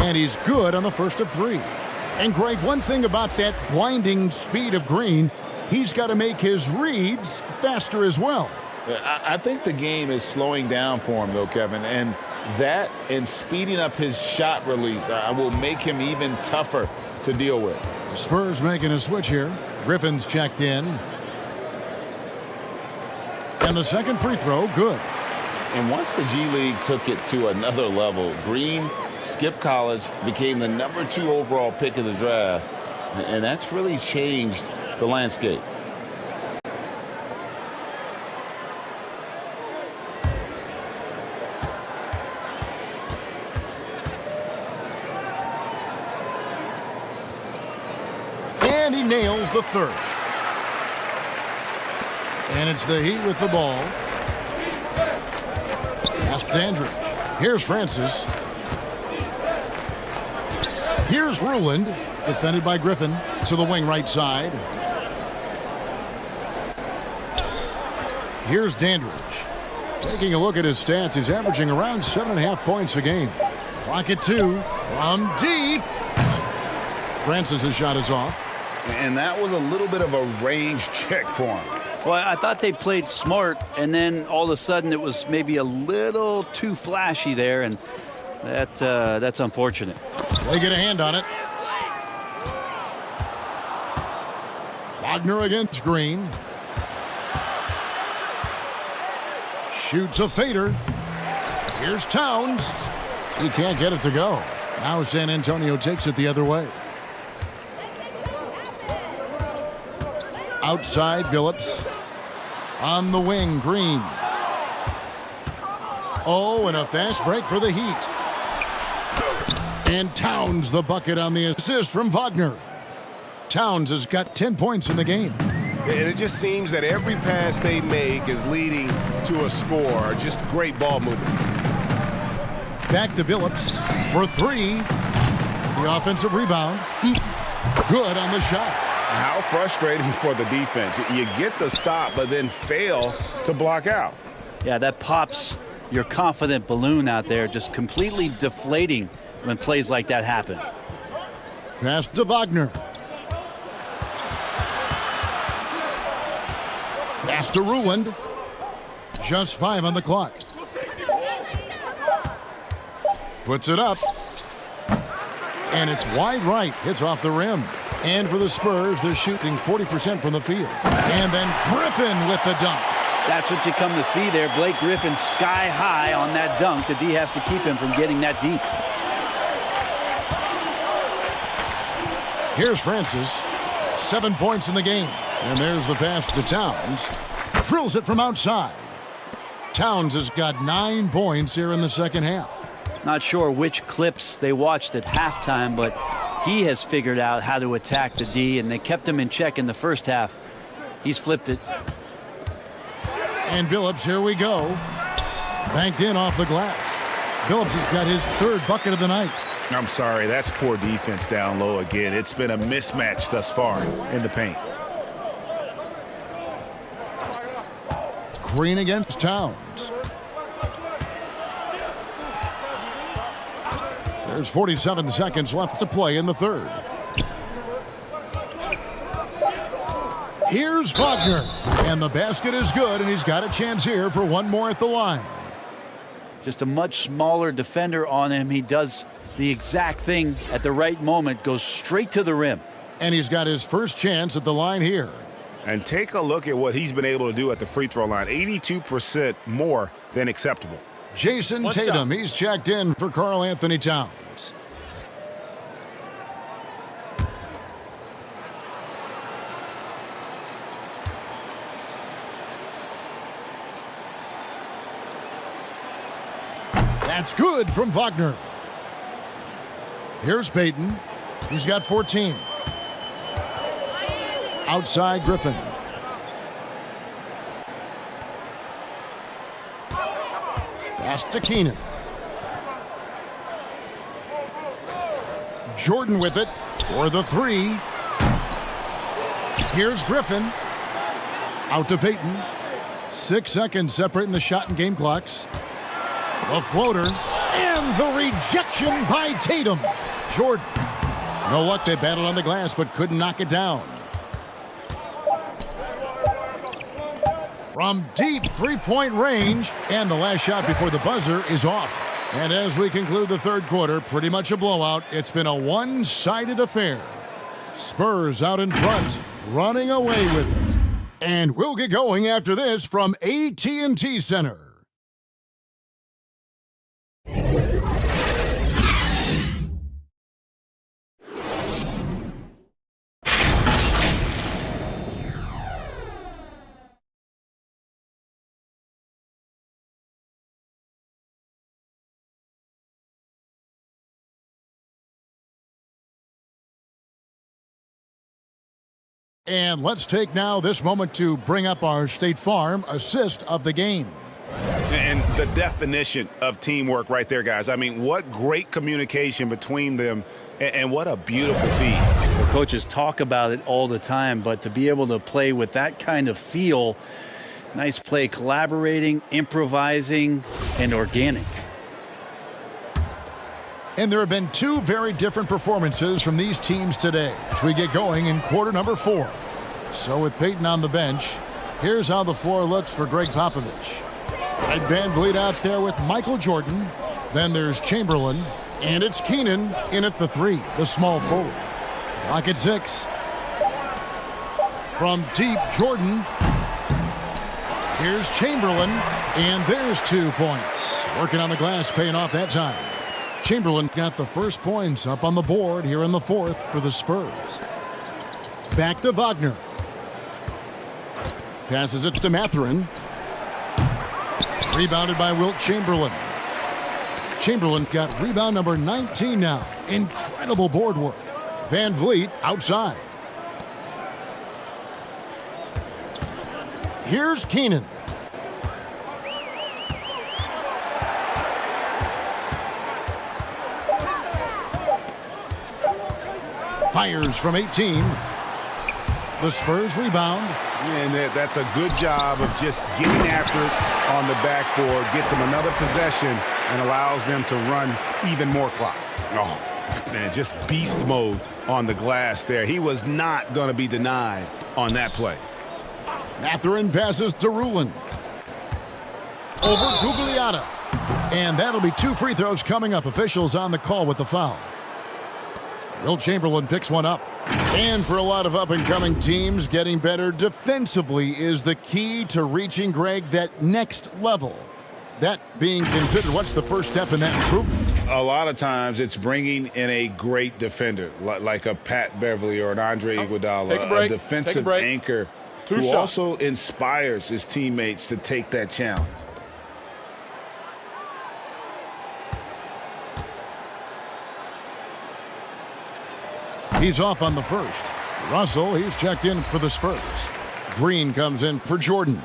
And he's good on the first of 3. And Greg, one thing about that blinding speed of Green, he's got to make his reads faster as well. I think the game is slowing down for him, though, Kevin. And that and speeding up his shot release will make him even tougher to deal with. The Spurs making a switch here. Griffin's checked in. And the second free throw, good. And once the G League took it to another level, Green skipped college, became the #2 overall pick of the draft, and that's really changed the landscape. And he nails the third. And it's the Heat with the ball. Pass Dandridge. Here's Francis. Here's Ruland, defended by Griffin, to the wing right side. Here's Dandridge. Taking a look at his stats, he's averaging around 7.5 points a game. Clock at 2 from deep. Francis' shot is off. And that was a little bit of a range check for him. Well, I thought they played smart, and then all of a sudden it was maybe a little too flashy there, and that's unfortunate. They get a hand on it. Wagner against Green. Shoots a fader. Here's Towns. He can't get it to go. Now San Antonio takes it the other way. Outside, Billups. On the wing, Green. Oh, and a fast break for the Heat. And Towns the bucket on the assist from Wagner. Towns has got 10 points in the game. And it just seems that every pass they make is leading to a score. Just great ball movement. Back to Billups for 3. The offensive rebound. Good on the shot. How frustrating for the defense. You get the stop, but then fail to block out. Yeah, that pops your confident balloon out there, just completely deflating when plays like that happen. Pass to Wagner. Pass to Ruland. Just 5 on the clock. Puts it up. And it's wide right. Hits off the rim. And for the Spurs, they're shooting 40% from the field. And then Griffin with the dunk. That's what you come to see there. Blake Griffin sky high on that dunk. The D has to keep him from getting that deep. Here's Francis. 7 points in the game. And there's the pass to Towns. Drills it from outside. Towns has got 9 points here in the second half. Not sure which clips they watched at halftime, but he has figured out how to attack the D, and they kept him in check in the first half. He's flipped it. And Billups, here we go. Banked in off the glass. Billups has got his 3rd bucket of the night. I'm sorry, that's poor defense down low again. It's been a mismatch thus far in the paint. Green against Towns. There's 47 seconds left to play in the 3rd. Here's Wagner. And the basket is good, and he's got a chance here for one more at the line. Just a much smaller defender on him. He does the exact thing at the right moment, goes straight to the rim. And he's got his first chance at the line here. And take a look at what he's been able to do at the free throw line. 82% more than acceptable. Jason One Tatum, shot. he's checked in for Karl Anthony Towns. That's good from Wagner. Here's Payton. He's got 14. Outside Griffin. Pass to Keenan. Jordan with it for the three. Here's Griffin. Out to Payton. 6 seconds separating the shot and game clocks. The floater and the rejection by Tatum. Jordan. No luck, they battled on the glass but couldn't knock it down. From deep three-point range, and the last shot before the buzzer is off. And as we conclude the third quarter, pretty much a blowout. It's been a one-sided affair. Spurs out in front, running away with it. And we'll get going after this from AT&T Center. And let's take now this moment to bring up our State Farm assist of the game. And the definition of teamwork right there, guys. I mean, what great communication between them, and what a beautiful feed. The coaches talk about it all the time, but to be able to play with that kind of feel, nice play, collaborating, improvising, and organic. And there have been two very different performances from these teams today as we get going in quarter number 4. So with Payton on the bench, here's how the floor looks for Greg Popovich. Ed Van Vliet out there with Michael Jordan. Then there's Chamberlain. And it's Keenan in at the 3, the small forward. Clock at 6. From deep, Jordan. Here's Chamberlain. And there's 2 points. Working on the glass, paying off that time. Chamberlain got the first points up on the board here in the 4th for the Spurs. Back to Wagner. Passes it to Mathurin. Rebounded by Wilt Chamberlain. Chamberlain got rebound number 19 now. Incredible board work. Van Vliet outside. Here's Keenan. Fires from 18. The Spurs rebound. And that's a good job of just getting after it on the backboard, gets them another possession, and allows them to run even more clock. Oh, man, just beast mode on the glass there. He was not going to be denied on that play. Mathurin passes to Rulin. Over Gugliotta. And that'll be 2 free throws coming up. Officials on the call with the foul. Wilt Chamberlain picks one up. And for a lot of up-and-coming teams, getting better defensively is the key to reaching, Greg, that next level. That being considered, what's the first step in that improvement? A lot of times it's bringing in a great defender, like a Pat Beverly or an Andre Iguodala, a defensive anchor who also inspires his teammates to take that challenge. He's off on the first. Russell, he's checked in for the Spurs. Green comes in for Jordan.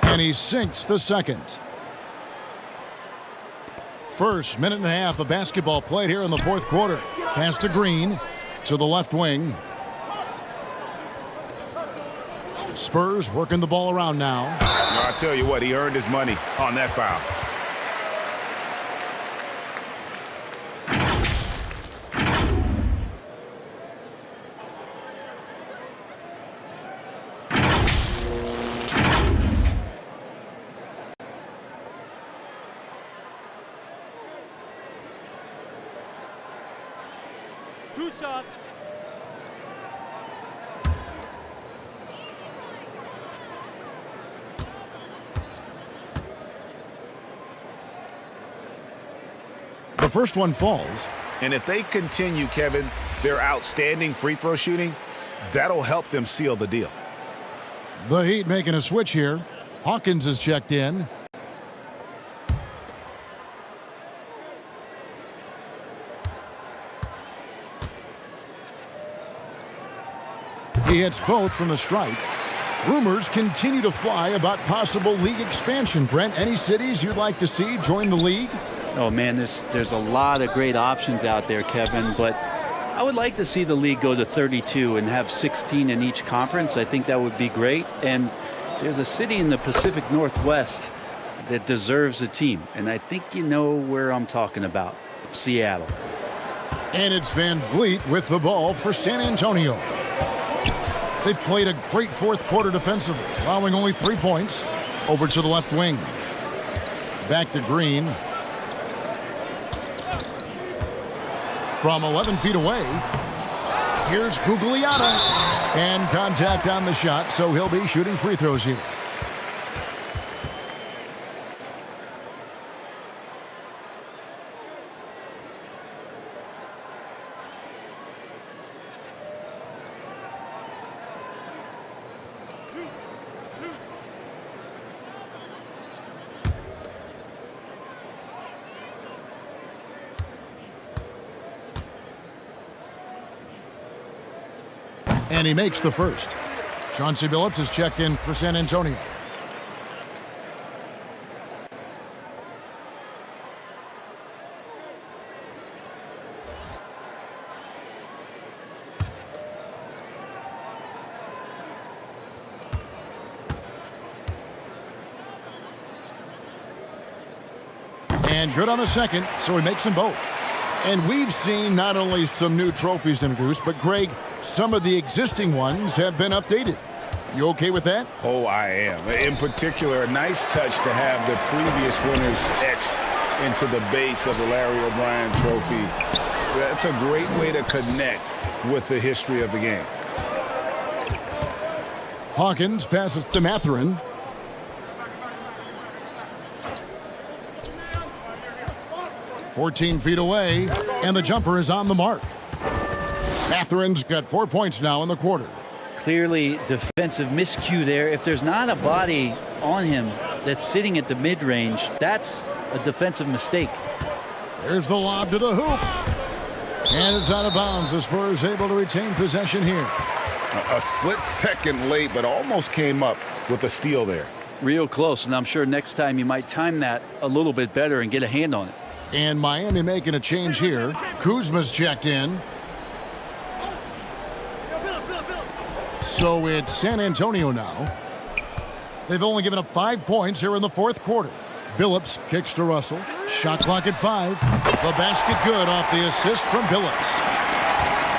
And he sinks the second. First minute and a half of basketball played here in the 4th quarter. Pass to Green. To the left wing. Spurs working the ball around now. I tell you what, he earned his money on that foul. The first one falls. And if they continue, Kevin, their outstanding free throw shooting, that'll help them seal the deal. The Heat making a switch here. Hawkins is checked in. He hits both from the stripe. Rumors continue to fly about possible league expansion. Brent, any cities you'd like to see join the league? Oh, man, there's a lot of great options out there, Kevin, but I would like to see the league go to 32 and have 16 in each conference. I think that would be great. And there's a city in the Pacific Northwest that deserves a team, and I think you know where I'm talking about, Seattle. And it's Van Vliet with the ball for San Antonio. They played a great fourth quarter defensively, allowing only 3 points. Over to the left wing. Back to Green. From 11 feet away, here's Gugliotta. And contact on the shot, so he'll be shooting free throws here. And he makes the first. Chauncey Billups is checked in for San Antonio. And good on the second, so he makes them both. And we've seen not only some new trophies introduced, but Greg, some of the existing ones have been updated. You okay with that? Oh, I am. In particular, a nice touch to have the previous winners etched into the base of the Larry O'Brien trophy. That's a great way to connect with the history of the game. Hawkins passes to Mathurin. "14 feet away, and the jumper is on the mark." Mathurin's got 4 points now in the quarter. Clearly defensive miscue there. If there's not a body on him that's sitting at the mid-range, that's a defensive mistake. There's the lob to the hoop. And it's out of bounds. The Spurs able to retain possession here. A split second late, but almost came up with a steal there. Real close, and I'm sure next time you might time that a little bit better and get a hand on it. And Miami making a change here. Kuzma's checked in. So it's San Antonio now. They've only given up 5 points here in the fourth quarter. Billups kicks to Russell. Shot clock at 5. The basket good off the assist from Billups.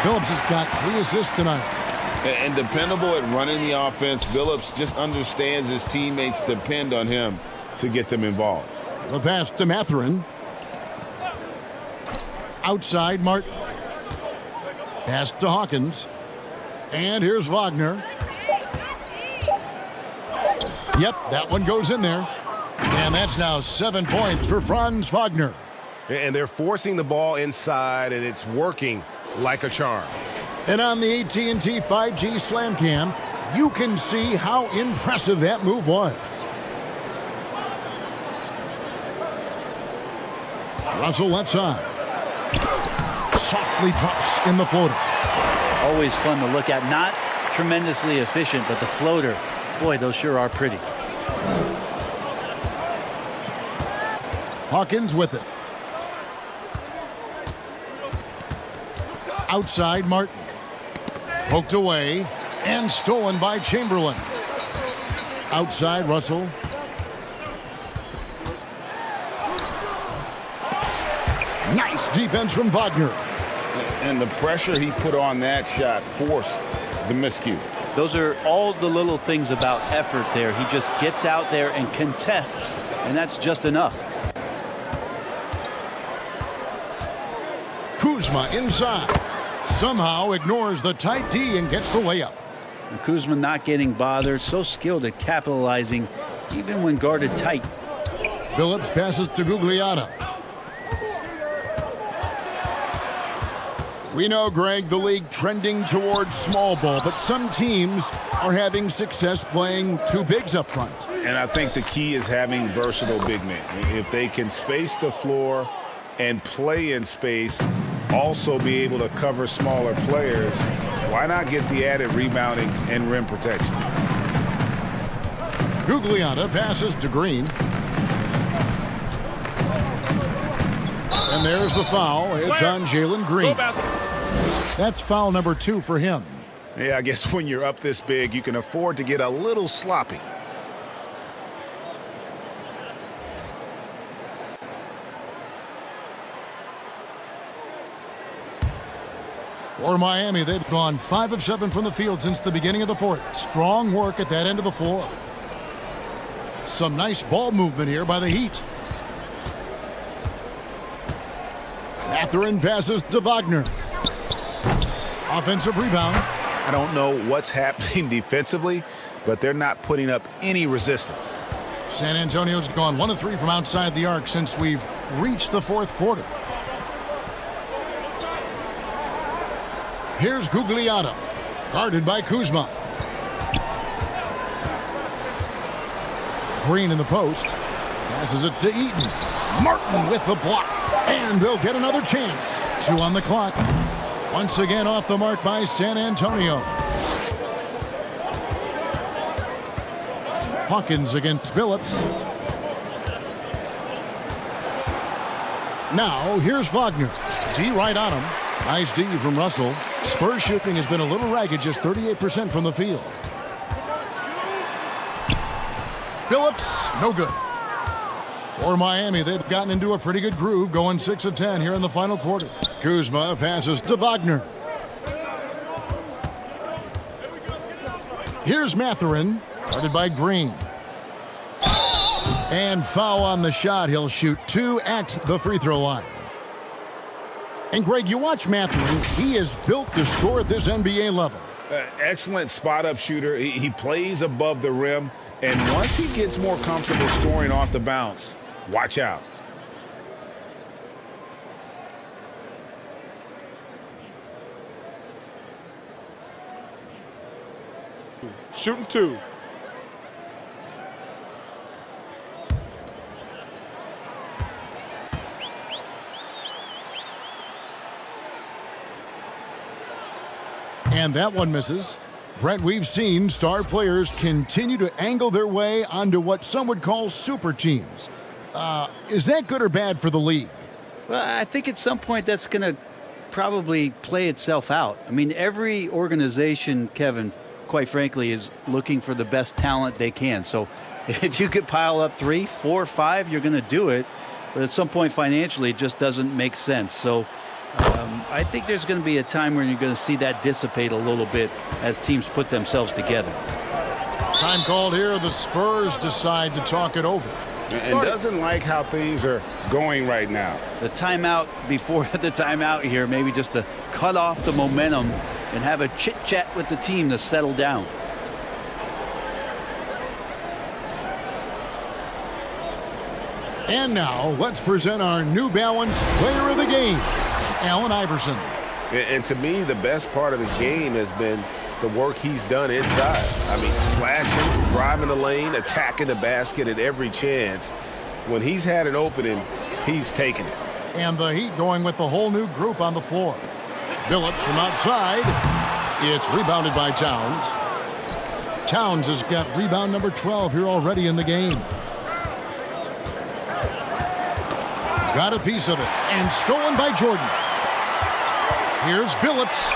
Billups has got 3 assists tonight. And dependable at running the offense. Billups just understands his teammates depend on him to get them involved. The pass to Mathurin. Outside Martin. Pass to Hawkins. And here's Wagner. Yep, that one goes in there. And that's now 7 points for Franz Wagner. And they're forcing the ball inside, and it's working like a charm. And on the AT&T 5G Slam Cam, you can see how impressive that move was. Russell left side. Softly drops in the floater. Always fun to look at. Not tremendously efficient, but the floater, boy, those sure are pretty. Hawkins with it. Outside Martin. Poked away and stolen by Chamberlain. Outside Russell. Nice defense from Wagner. And the pressure he put on that shot forced the miscue. Those are all the little things about effort there. He just gets out there and contests, and that's just enough. Kuzma inside. somehow ignores the tight D and gets the layup. And Kuzma not getting bothered, so skilled at capitalizing even when guarded tight. Billups passes to Gugliotta. We know, Greg, the league trending towards small ball, but some teams are having success playing two bigs up front. And I think the key is having versatile big men. If they can space the floor and play in space, also be able to cover smaller players, why not get the added rebounding and rim protection? Gugliotta passes to Green. And there's the foul. It's on Jalen Green. That's foul number 2 for him. Yeah, I guess when you're up this big, you can afford to get a little sloppy. For Miami, they've gone 5 of 7 from the field since the beginning of the fourth. Strong work at that end of the floor. Some nice ball movement here by the Heat. Mathurin passes to Wagner. Offensive rebound. I don't know what's happening defensively, but they're not putting up any resistance. San Antonio's gone 1 of 3 from outside the arc since we've reached the fourth quarter. Here's Gugliotta, guarded by Kuzma. Green in the post. Passes it to Eaton. Martin with the block. And they'll get another chance. 2 on the clock. Once again off the mark by San Antonio. Hawkins against Billups. Now here's Wagner. D right on him. Nice D from Russell. Spurs shooting has been a little ragged, just 38% from the field. Billups, no good. For Miami, they've gotten into a pretty good groove, going 6 of 10 here in the final quarter. Kuzma passes to Wagner. Here's Mathurin, guarded by Green. And foul on the shot. He'll shoot 2 at the free throw line. And Greg, you watch Mathurin. He is built to score at this NBA level. Excellent spot-up shooter. He plays above the rim. And once he gets more comfortable scoring off the bounce, watch out. Shooting 2. And that one misses. Brent, we've seen star players continue to angle their way onto what some would call super teams. Is that good or bad for the league? Well, I think at some point that's going to probably play itself out. I mean, every organization, Kevin, quite frankly, is looking for the best talent they can. So if you could pile up 3, 4, 5, you're going to do it. But at some point financially, it just doesn't make sense. So I think there's going to be a time when you're going to see that dissipate a little bit as teams put themselves together. Time called here. The Spurs decide to talk it over. And doesn't like how things are going right now. The timeout before the timeout here, maybe just to cut off the momentum and have a chit-chat with the team to settle down. And now, let's present our New Balance Player of the Game, Allen Iverson. And to me, the best part of his game has been the work he's done inside. I mean, slashing, driving the lane, attacking the basket at every chance. When he's had an opening, he's taken it. And the Heat going with the whole new group on the floor. Billups from outside. It's rebounded by Towns. Towns has got rebound number 12 here already in the game. Got a piece of it, and stolen by Jordan. Here's Billups.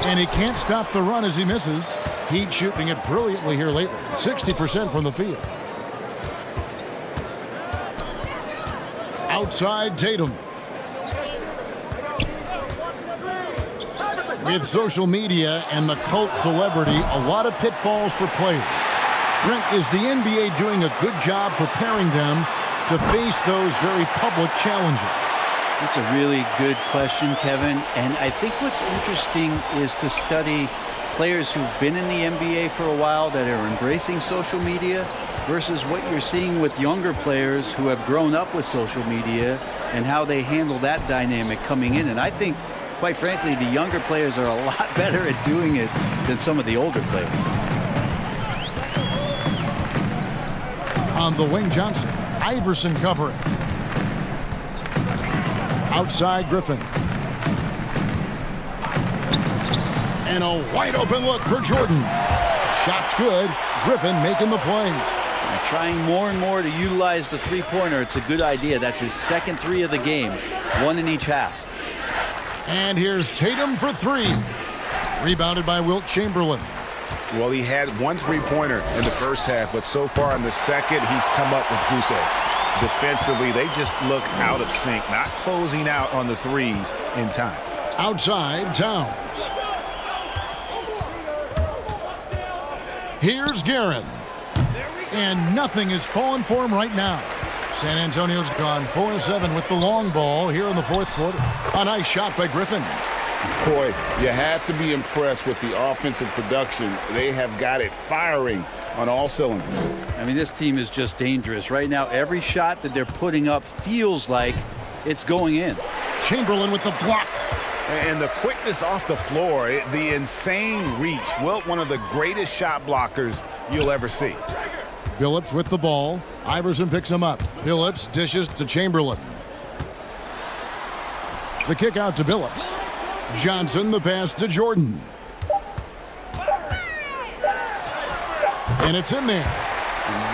And he can't stop the run as he misses. Heat shooting it brilliantly here lately. 60% from the field. Outside Tatum. With social media and the cult celebrity, a lot of pitfalls for players. Brent, is the NBA doing a good job preparing them to face those very public challenges? It's a really good question, Kevin. And I think what's interesting is to study players who've been in the NBA for a while that are embracing social media versus what you're seeing with younger players who have grown up with social media and how they handle that dynamic coming in. And I think, quite frankly, the younger players are a lot better at doing it than some of the older players. On the wing, Johnson. Iverson covering. Outside, Griffin. And a wide open look for Jordan. Shot's good. Griffin making the play. Trying more and more to utilize the three-pointer. It's a good idea. That's his second three of the game. One in each half. And here's Tatum for three. Rebounded by Wilt Chamberlain. Well, he had one three-pointer in the first half, but so far in the second, he's come up with goose eggs. Defensively, they just look out of sync, not closing out on the threes in time. Outside, Towns. Here's Guerin. And nothing is falling for him right now. San Antonio's gone 4-7 with the long ball here in the fourth quarter. A nice shot by Griffin. Boy, you have to be impressed with the offensive production. They have got it firing on all cylinders. I mean, this team is just dangerous. Right now, every shot that they're putting up feels like it's going in. Chamberlain with the block. And the quickness off the floor, the insane reach. Wilt, one of the greatest shot blockers you'll ever see. Billups with the ball. Iverson picks him up. Billups dishes to Chamberlain. The kick out to Billups. Johnson the pass to Jordan. And it's in there.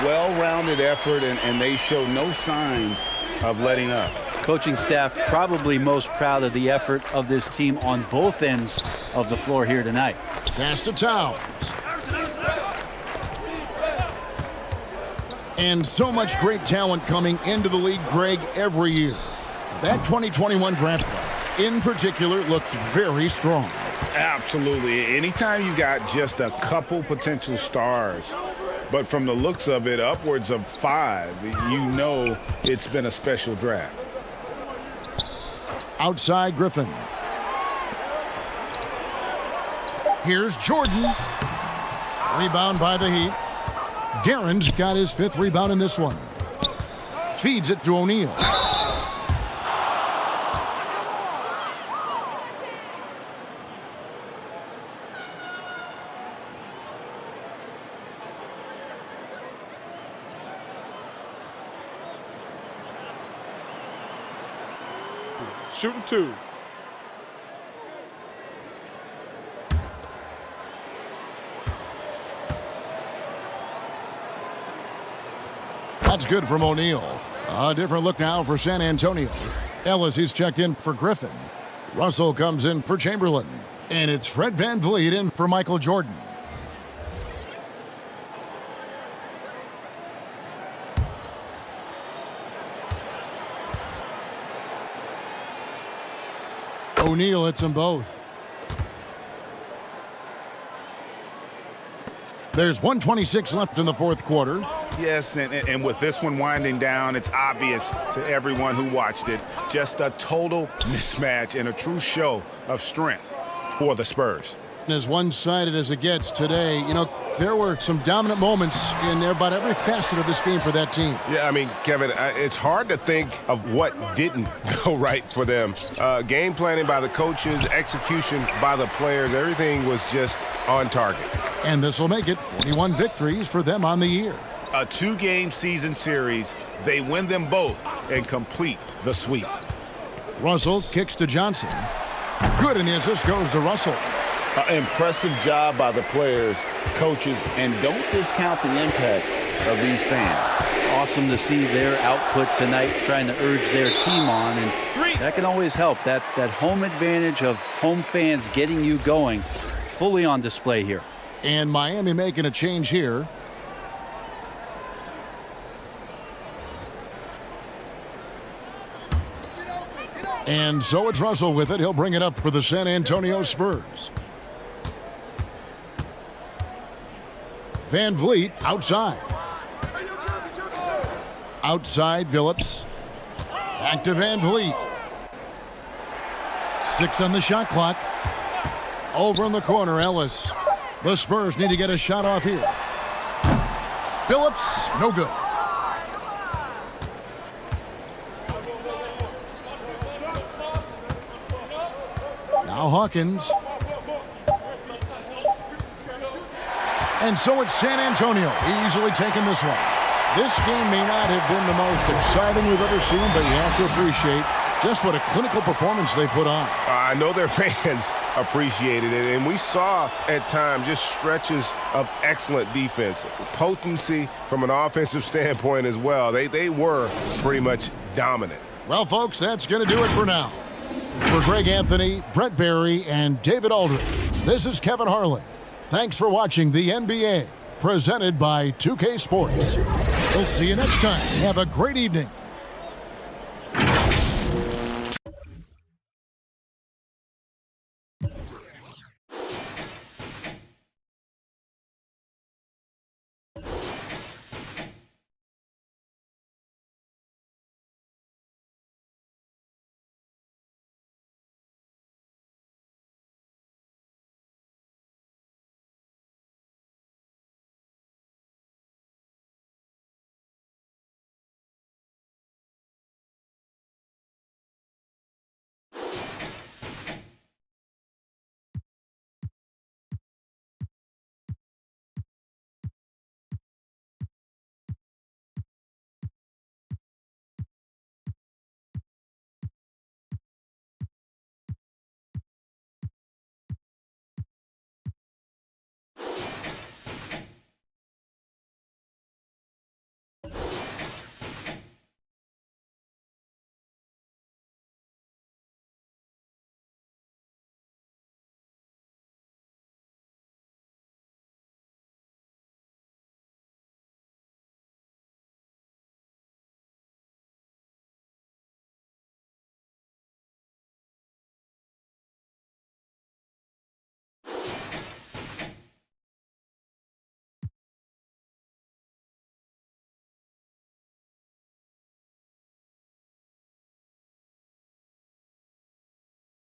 Well-rounded effort, and they show no signs of letting up. Coaching staff probably most proud of the effort of this team on both ends of the floor here tonight. Pass to Towns. And so much great talent coming into the league, Greg, every year. That 2021 draft class, in particular, looks very strong. Absolutely. Anytime you got just a couple potential stars, but from the looks of it, upwards of 5, you know it's been a special draft. Outside, Griffin. Here's Jordan. Rebound by the Heat. Guerin's got his 5th rebound in this one. Feeds it to O'Neal. Shooting 2. That's good from O'Neal. A different look now for San Antonio. Ellis, he's checked in for Griffin. Russell comes in for Chamberlain. And it's Fred VanVleet in for Michael Jordan. O'Neal hits them both. There's 1:26 left in the fourth quarter. Yes, and with this one winding down, it's obvious to everyone who watched it. Just a total mismatch and a true show of strength for the Spurs. As one-sided as it gets today, you know, there were some dominant moments in about every facet of this game for that team. Yeah, I mean, Kevin, it's hard to think of what didn't go right for them. Game planning by the coaches, execution by the players, everything was just on target. And this will make it 41 victories for them on the year. A 2-game season series, they win them both and complete the sweep. Russell kicks to Johnson. Good, and the assist goes to Russell. Impressive job by the players, coaches, and don't discount the impact of these fans. Awesome to see their output tonight, trying to urge their team on, and that can always help. That home advantage of home fans getting you going, fully on display here. And Miami making a change here. And so it's Russell with it. He'll bring it up for the San Antonio Spurs. VanVleet outside. Outside, Billups. Back to VanVleet. 6 on the shot clock. Over in the corner, Ellis. The Spurs need to get a shot off here. Phillips, no good. Now Hawkins. And so it's San Antonio easily taking this one. This game may not have been the most exciting we've ever seen, but you have to appreciate just what a clinical performance they put on. I know their fans appreciated it, and we saw at times just stretches of excellent defense. Potency from an offensive standpoint as well. They were pretty much dominant. Well, folks, that's going to do it for now. For Greg Anthony, Brett Barry, and David Aldridge, this is Kevin Harlan. Thanks for watching the NBA, presented by 2K Sports. We'll see you next time. Have a great evening.